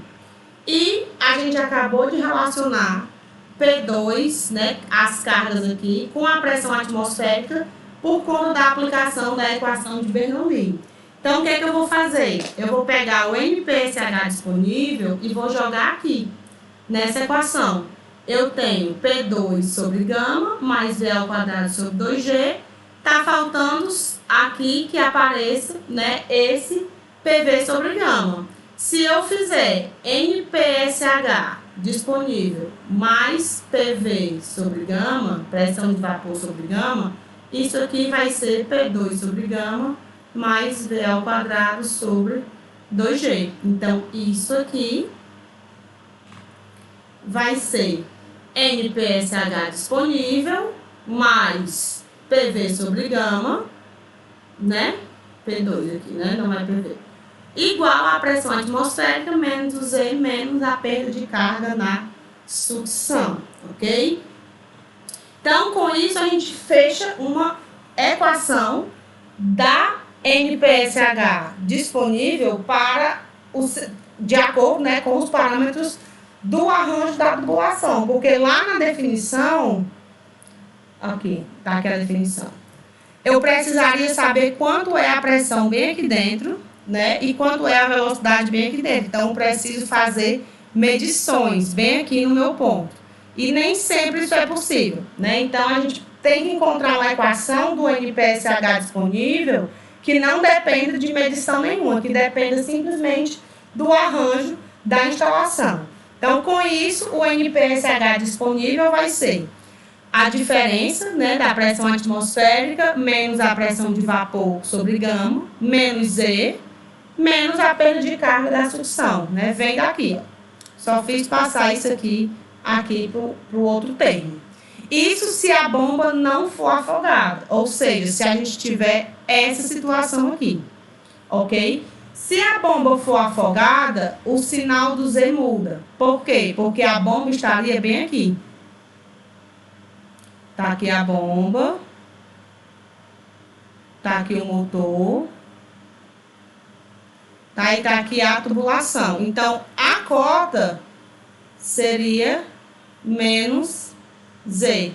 E a gente acabou de relacionar P2, né, as cargas aqui, com a pressão atmosférica por conta da aplicação da equação de Bernoulli. Então, o que é que eu vou fazer? Eu vou pegar o NPSH disponível e vou jogar aqui, nessa equação. Eu tenho P2 sobre gama, mais V ao quadrado sobre 2G. Tá faltando aqui que apareça, né, esse PV sobre gama. Se eu fizer NPSH disponível mais PV sobre gama, pressão de vapor sobre gama, isso aqui vai ser P2 sobre gama mais V ao quadrado sobre 2G. Então, isso aqui vai ser NPSH disponível mais PV sobre gama, né? P2 aqui, né? Não é PV. Igual a pressão atmosférica menos o Z menos a perda de carga na sucção, ok? Então, com isso, a gente fecha uma equação da NPSH disponível para de acordo, né, com os parâmetros do arranjo da tubulação. Porque lá na definição, aqui, tá aqui a definição. Eu precisaria saber quanto é a pressão bem aqui dentro, né, e quanto é a velocidade bem aqui dentro. Então, eu preciso fazer medições bem aqui no meu ponto. E nem sempre isso é possível, né? Então, a gente tem que encontrar uma equação do NPSH disponível que não dependa de medição nenhuma, que dependa simplesmente do arranjo da instalação. Então, com isso, o NPSH disponível vai ser a diferença, né, da pressão atmosférica menos a pressão de vapor sobre gama, menos Z, menos a perda de carga da sucção, né? Vem daqui, ó. Só fiz passar isso aqui para o outro termo. Isso se a bomba não for afogada, ou seja, se a gente tiver essa situação aqui, ok? Se a bomba for afogada, o sinal do Z muda. Por quê? Porque a bomba estaria bem aqui. Tá aqui a bomba. Tá aqui o motor. Tá, e tá aqui a tubulação. Então, a cota seria menos Z.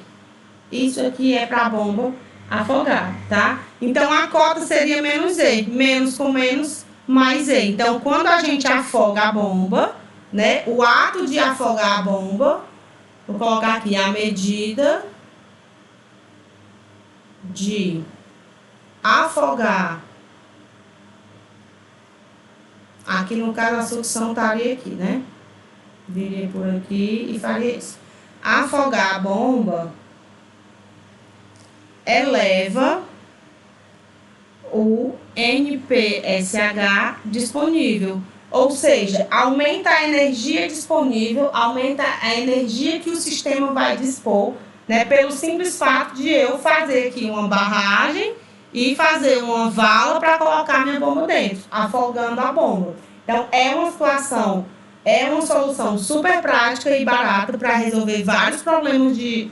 Isso aqui é para a bomba afogar, tá? Então, a cota seria menos Z. Menos com menos, mais Z. Então, quando a gente afoga a bomba, né? O ato de afogar a bomba, vou colocar aqui a medida de afogar. Aqui, no caso, a sucção estaria aqui, né? Viria por aqui e faria isso. Afogar a bomba eleva o NPSH disponível. Ou seja, aumenta a energia disponível, aumenta a energia que o sistema vai dispor, né? Pelo simples fato de eu fazer aqui uma barragem e fazer uma vala para colocar minha bomba dentro, afogando a bomba. Então, é uma situação, é uma solução super prática e barata para resolver vários problemas de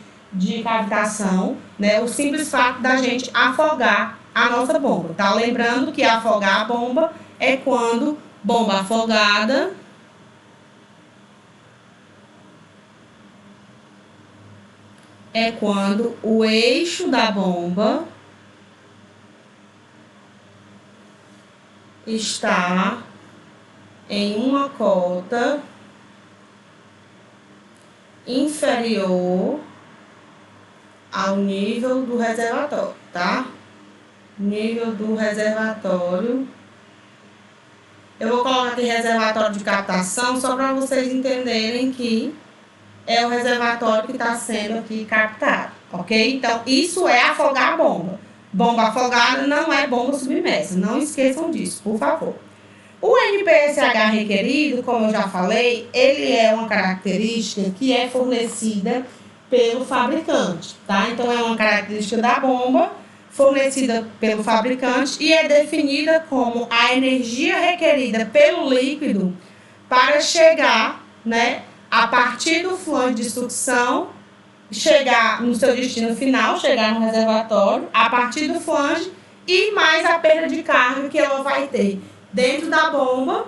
cavitação, né? O simples fato da gente afogar a nossa bomba, tá? Lembrando que afogar a bomba é quando bomba afogada é quando o eixo da bomba está em uma cota inferior ao nível do reservatório, tá? Nível do reservatório. Eu vou colocar aqui reservatório de captação só para vocês entenderem que é o reservatório que está sendo aqui captado, ok? Então, isso é afogar a bomba. Bomba afogada não é bomba submersa. Não esqueçam disso, por favor. O NPSH requerido, como eu já falei, ele é uma característica que é fornecida pelo fabricante, tá? Então, é uma característica da bomba fornecida pelo fabricante e é definida como a energia requerida pelo líquido para chegar, né, a partir do flange de sucção, chegar no seu destino final, chegar no reservatório, a partir do flange e mais a perda de carga que ela vai ter dentro da bomba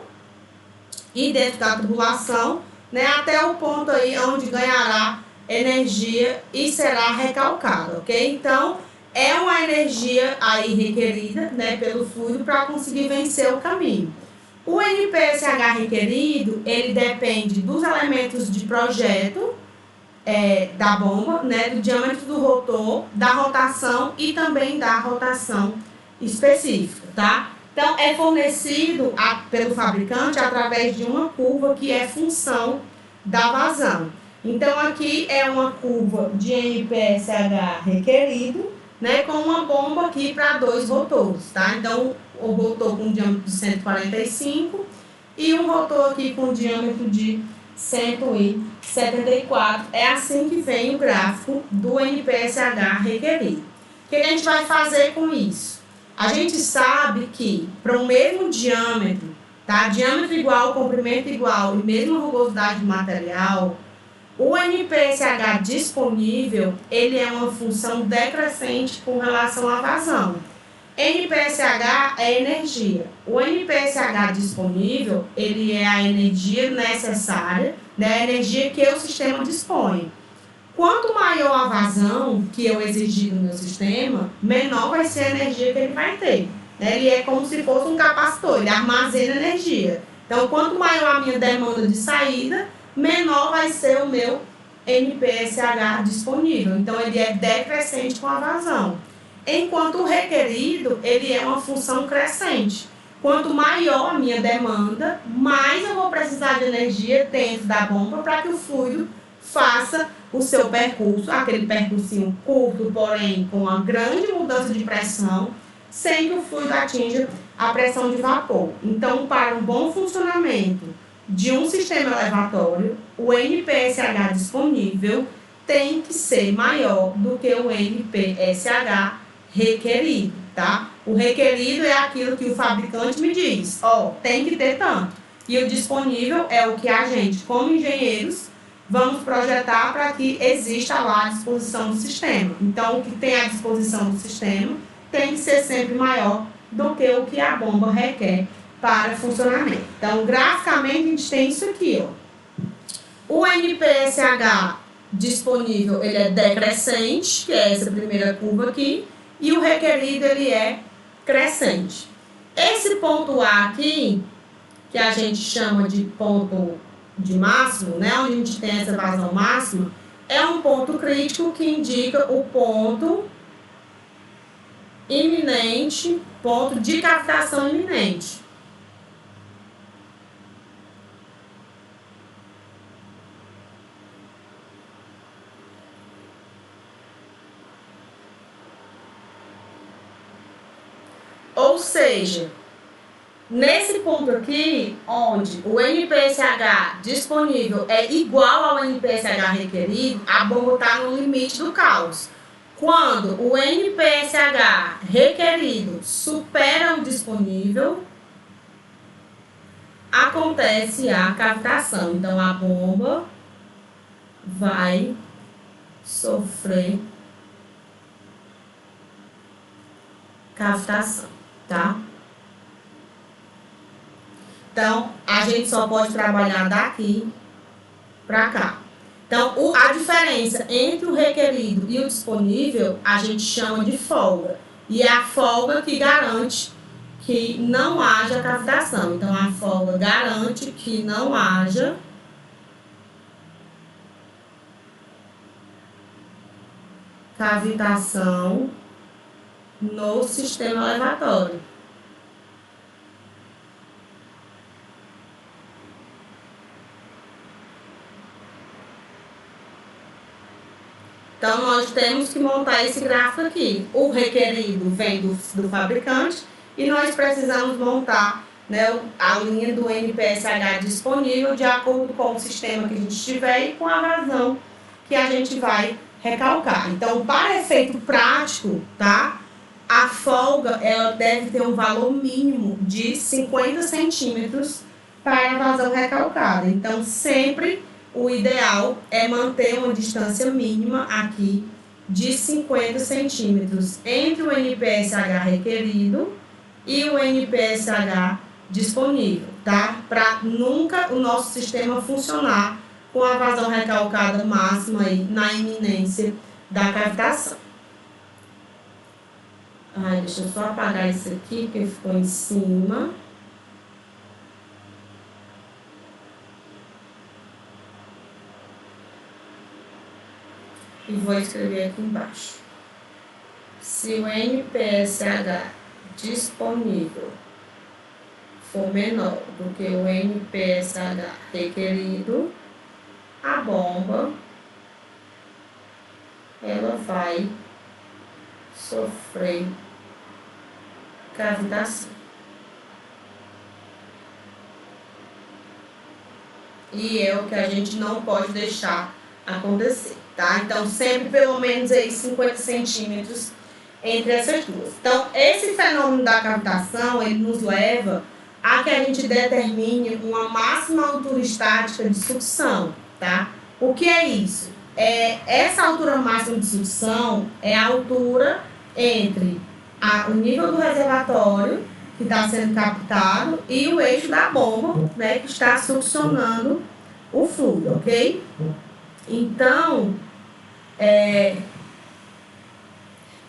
e dentro da tubulação, né, até o ponto aí onde ganhará energia e será recalcada, ok? Então, é uma energia aí requerida, né, pelo fluido para conseguir vencer o caminho. O NPSH requerido, ele depende dos elementos de projeto da bomba, né, do diâmetro do rotor, da rotação e também da rotação específica, tá? Então, é fornecido pelo fabricante através de uma curva que é função da vazão. Então, aqui é uma curva de NPSH requerido, né, com uma bomba aqui para 2 rotores, tá? Então, o rotor com diâmetro de 145 e um rotor aqui com diâmetro de 174. É assim que vem o gráfico do NPSH requerido. O que a gente vai fazer com isso? A gente sabe que para o mesmo diâmetro, tá? Diâmetro igual, comprimento igual e mesma rugosidade do material, O NPSH disponível, ele é uma função decrescente com relação à vazão. NPSH é energia. O NPSH disponível, ele é a energia necessária, né, a energia que o sistema dispõe. Quanto maior a vazão que eu exigir no meu sistema, menor vai ser a energia que ele vai ter. Ele é como se fosse um capacitor, ele armazena energia. Então, quanto maior a minha demanda de saída, menor vai ser o meu NPSH disponível. Então, ele é decrescente com a vazão. Enquanto o requerido, ele é uma função crescente. Quanto maior a minha demanda, mais eu vou precisar de energia dentro da bomba para que o fluido faça o seu percurso, aquele percursinho curto, porém com uma grande mudança de pressão, sem que o fluido atinja a pressão de vapor. Então, para um bom funcionamento de um sistema elevatório, o NPSH disponível tem que ser maior do que o NPSH requerido, tá? O requerido é aquilo que o fabricante me diz, tem que ter tanto. E o disponível é o que a gente, como engenheiros, vamos projetar para que exista lá a disposição do sistema. Então, o que tem à disposição do sistema tem que ser sempre maior do que o que a bomba requer para funcionamento. Então, graficamente, a gente tem isso aqui, ó. O NPSH disponível, ele é decrescente, que é essa primeira curva aqui, e o requerido, ele é crescente. Esse ponto A aqui, que a gente chama de ponto de máximo, né, onde a gente tem essa vazão máxima, é um ponto crítico que indica o ponto iminente, ponto de cavitação iminente. Ou seja, nesse ponto aqui, onde o NPSH disponível é igual ao NPSH requerido, a bomba está no limite do caos. Quando o NPSH requerido supera o disponível, acontece a cavitação. Então, a bomba vai sofrer cavitação, tá? Então, a gente só pode trabalhar daqui para cá. Então, a diferença entre o requerido e o disponível, a gente chama de folga. E é a folga que garante que não haja cavitação. Então, a folga garante que não haja cavitação no sistema elevatório. Então, nós temos que montar esse gráfico aqui. O requerido vem do fabricante e nós precisamos montar, né, a linha do NPSH disponível de acordo com o sistema que a gente tiver e com a vazão que a gente vai recalcar. Então, para efeito prático, tá? A folga, ela deve ter um valor mínimo de 50 centímetros para a vazão recalcada. Então, sempre o ideal é manter uma distância mínima aqui de 50 centímetros entre o NPSH requerido e o NPSH disponível, tá? Para nunca o nosso sistema funcionar com a vazão recalcada máxima aí na iminência da cavitação. Deixa eu só apagar isso aqui, porque ficou em cima. E vou escrever aqui embaixo. Se o NPSH disponível for menor do que o NPSH requerido, a bomba ela vai sofrer cavitação. E é o que a gente não pode deixar acontecer, tá? Então, sempre pelo menos aí 50 centímetros entre essas duas. Então, esse fenômeno da cavitação, ele nos leva a que a gente determine uma máxima altura estática de sucção, tá? O que é isso? Essa altura máxima de sucção é a altura entre o nível do reservatório, que está sendo captado, e o eixo da bomba, né, que está succionando o fluido, ok? Então,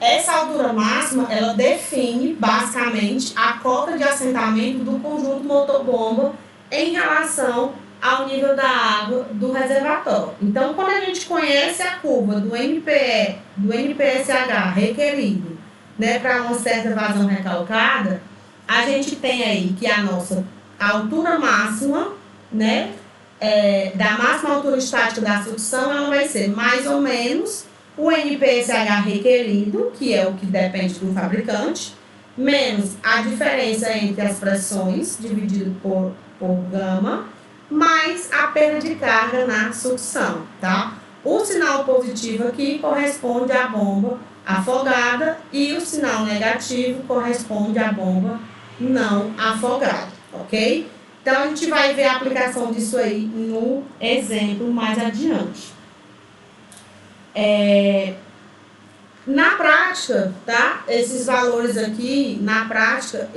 essa altura máxima, ela define, basicamente, a cota de assentamento do conjunto motor-bomba em relação ao nível da água do reservatório. Então, quando a gente conhece a curva do NPE, do NPSH requerido, né, para uma certa vazão recalcada, a gente tem aí que a nossa altura máxima, né, da máxima altura estática da sucção, ela vai ser mais ou menos o NPSH requerido, que é o que depende do fabricante, menos a diferença entre as pressões, dividido por gama, mais a perda de carga na sucção, tá? O sinal positivo aqui corresponde à bomba afogada e o sinal negativo corresponde à bomba não afogada, ok? Então, a gente vai ver a aplicação disso aí no exemplo mais adiante. Na prática, tá? Esses valores aqui, na prática,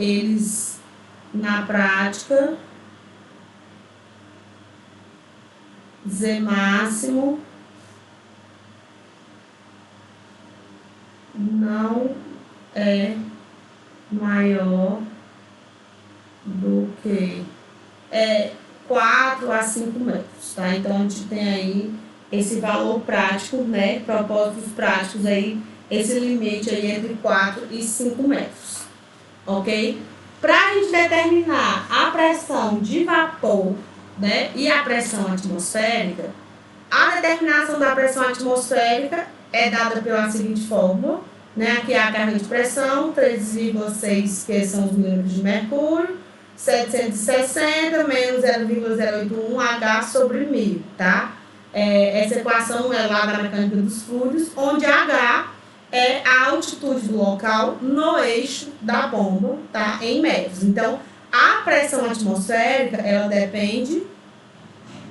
Z máximo não é maior do que 4 a 5 metros, tá? Então, a gente tem aí esse valor prático, né? Propósitos práticos aí, esse limite aí entre 4 e 5 metros, ok? Para a gente determinar a pressão de vapor, né, e a pressão atmosférica, a determinação da pressão atmosférica é dada pela seguinte fórmula, né? Aqui é a carga de pressão, 3,6, que são os milímetros de mercúrio, 760 menos 0,081 H sobre 1000, tá? Essa equação é lá da mecânica dos fluidos, onde H é a altitude do local no eixo da bomba, tá? Em metros. Então, a pressão atmosférica, ela depende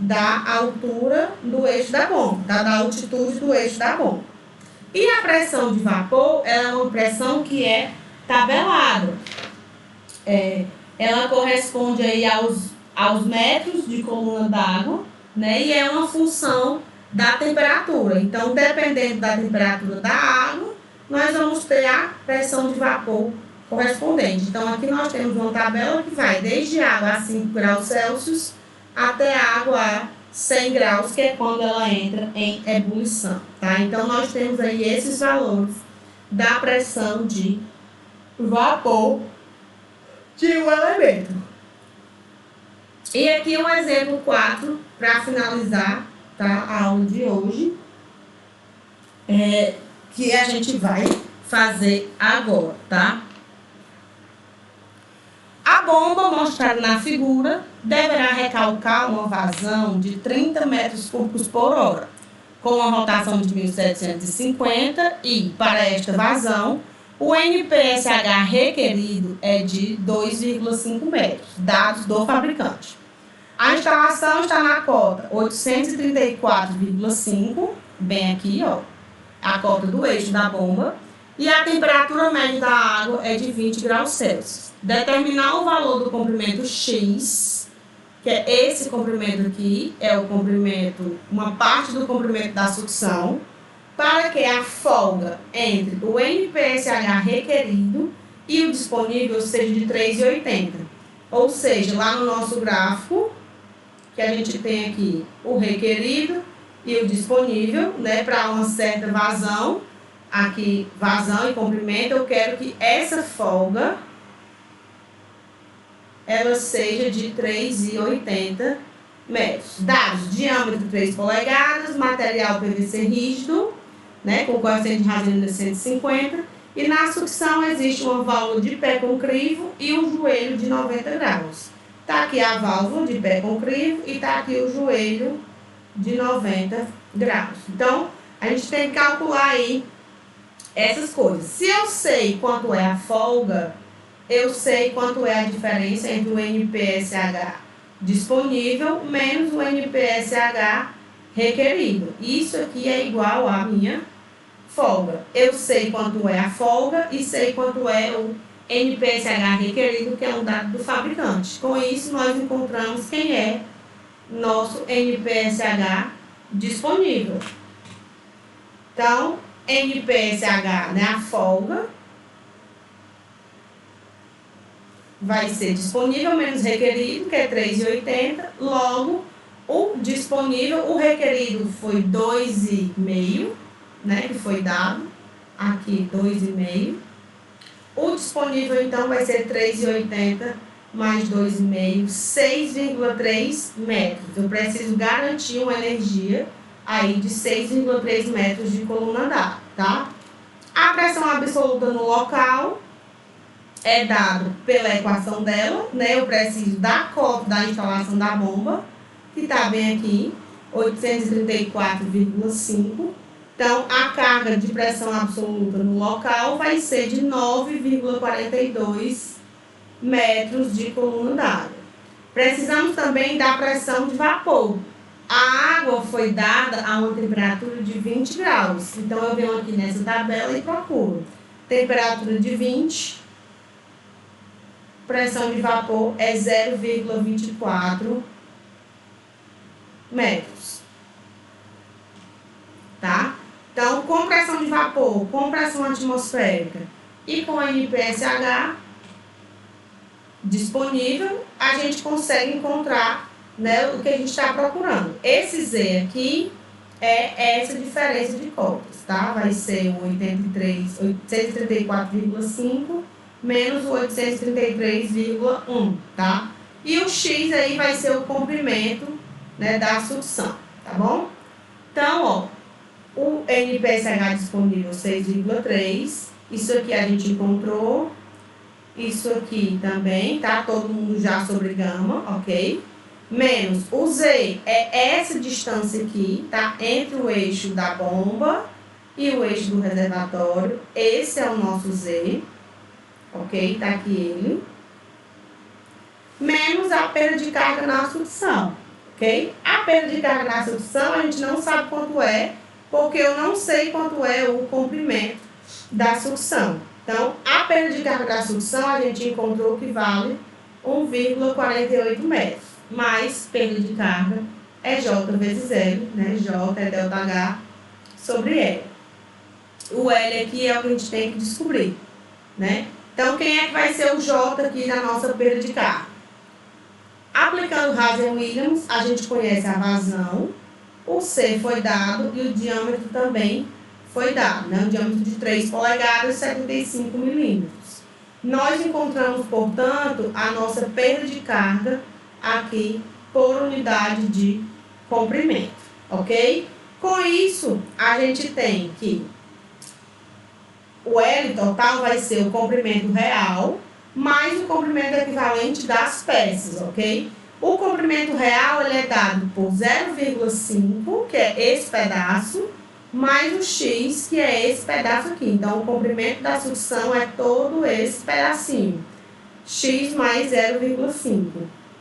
da altura do eixo da bomba, tá? Da altitude do eixo da bomba. E a pressão de vapor, ela é uma pressão que é tabelada. Ela corresponde aí aos metros de coluna d'água, né? E é uma função da temperatura. Então, dependendo da temperatura da água, nós vamos ter a pressão de vapor correspondente. Então, aqui nós temos uma tabela que vai desde água a 5 graus Celsius até água a 100 graus, que é quando ela entra em ebulição, tá? Então, nós temos aí esses valores da pressão de vapor de um elemento. E aqui um exemplo 4, para finalizar, tá, a aula de hoje, que a gente vai fazer agora, tá? A bomba mostrada na figura deverá recalcar uma vazão de 30 metros cúbicos por hora, com uma rotação de 1750 e, para esta vazão, o NPSH requerido é de 2,5 metros, dados do fabricante. A instalação está na cota 834,5, bem aqui, ó, a cota do eixo da bomba, e a temperatura média da água é de 20 graus Celsius. Determinar o valor do comprimento X, que é esse comprimento aqui, é o comprimento, uma parte do comprimento da sucção, para que a folga entre o NPSH requerido e o disponível seja de 3,80. Ou seja, lá no nosso gráfico, que a gente tem aqui o requerido e o disponível, né, para uma certa vazão, aqui vazão e comprimento, eu quero que essa folga ela seja de 3,80 metros. Dados: diâmetro 3 polegadas, material PVC rígido, né, com coeficiente de rasante de 150, e na sucção existe uma válvula de pé com crivo e um joelho de 90 graus. Está aqui a válvula de pé com crivo e está aqui o joelho de 90 graus. Então, a gente tem que calcular aí essas coisas. Se eu sei quanto é a folga, eu sei quanto é a diferença entre o NPSH disponível menos o NPSH requerido. Isso aqui é igual à minha folga. Eu sei quanto é a folga e sei quanto é o NPSH requerido, que é um dado do fabricante. Com isso, nós encontramos quem é nosso NPSH disponível. Então, NPSH, né, a folga, vai ser disponível menos requerido, que é 3,80. Logo, o disponível, o requerido foi 2,5, né, que foi dado. Aqui, 2,5. O disponível, então, vai ser 3,80 mais 2,5, 6,3 metros. Eu preciso garantir uma energia aí de 6,3 metros de coluna d'água, tá? A pressão absoluta no local é dado pela equação dela, né? Eu preciso da cota da instalação da bomba, que está bem aqui, 834,5. Então, a carga de pressão absoluta no local vai ser de 9,42 metros de coluna d'água. Precisamos também da pressão de vapor. A água foi dada a uma temperatura de 20 graus. Então, eu venho aqui nessa tabela e procuro. Temperatura de 20, pressão de vapor é 0,24 metros. Tá? Então, com pressão de vapor, com pressão atmosférica e com NPSH disponível, a gente consegue encontrar, né, o que a gente está procurando. Esse Z aqui é essa diferença de cotas, tá? Vai ser o 834,5 menos o 833,1, tá? E o X aí vai ser o comprimento, né, da sucção, tá bom? Então, ó, o NPSH disponível 6,3, isso aqui a gente encontrou, isso aqui também, tá? Todo mundo já sobre gama, ok? Menos o Z é essa distância aqui, tá? Entre o eixo da bomba e o eixo do reservatório. Esse é o nosso Z, ok? Tá aqui ele. Menos a perda de carga na sucção, ok? A perda de carga na sucção a gente não sabe quanto é, porque eu não sei quanto é o comprimento da sucção. Então, a perda de carga da sucção a gente encontrou que vale 1,48 metros. Mais perda de carga é J vezes L, né? J é ΔH sobre L. O L aqui é o que a gente tem que descobrir, né? Então, quem é que vai ser o J aqui na nossa perda de carga? Aplicando Hazen-Williams, a gente conhece a vazão, o C foi dado e o diâmetro também foi dado, né? Um diâmetro de 3 polegadas, 75 milímetros. Nós encontramos, portanto, a nossa perda de carga aqui por unidade de comprimento, ok? Com isso, a gente tem que o L total vai ser o comprimento real mais o comprimento equivalente das peças, ok? O comprimento real ele é dado por 0,5, que é esse pedaço, mais o X, que é esse pedaço aqui. Então, o comprimento da sucção é todo esse pedacinho. X mais 0,5.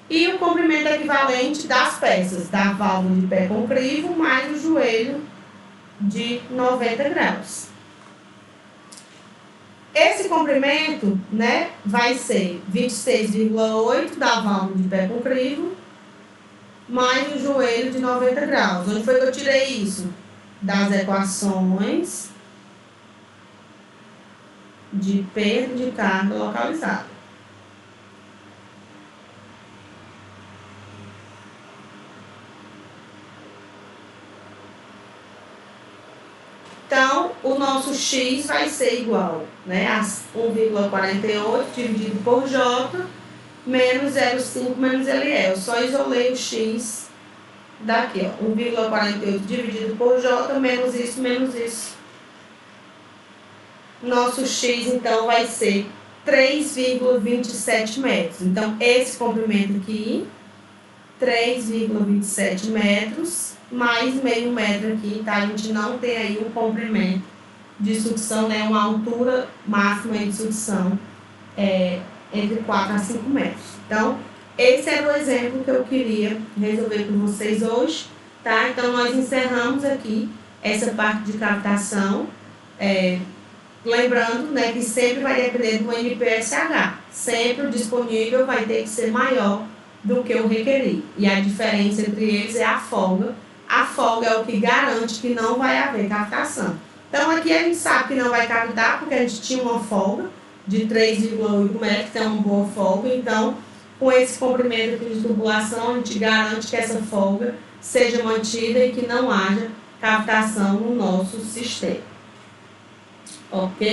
E o comprimento equivalente das peças, da válvula de pé com crivo, mais o joelho de 90 graus. Esse comprimento, né, vai ser 26,8 da válvula de pé com crivo, mais o joelho de 90 graus. Onde foi que eu tirei isso? Das equações de perda de carga localizada. Então, o nosso X vai ser igual, né, a 1,48 dividido por J, menos 0,5 menos LE. Eu só isolei o X daqui, ó, 1,48 dividido por J, menos isso. Nosso X, então, vai ser 3,27 metros. Então, esse comprimento aqui, 3,27 metros, mais meio metro aqui, tá? A gente não tem aí um comprimento de sucção, né? Uma altura máxima de sucção entre 4 a 5 metros. Então, esse era o exemplo que eu queria resolver com vocês hoje. Tá? Então, nós encerramos aqui essa parte de captação, lembrando, né, que sempre vai depender do NPSH. Sempre o disponível vai ter que ser maior do que o requerido. E a diferença entre eles é a folga. A folga é o que garante que não vai haver captação. Então, aqui a gente sabe que não vai captar, porque a gente tinha uma folga de 3,8 metros, que é uma boa folga. Então, com esse comprimento aqui de tubulação, a gente garante que essa folga seja mantida e que não haja captação no nosso sistema. Ok?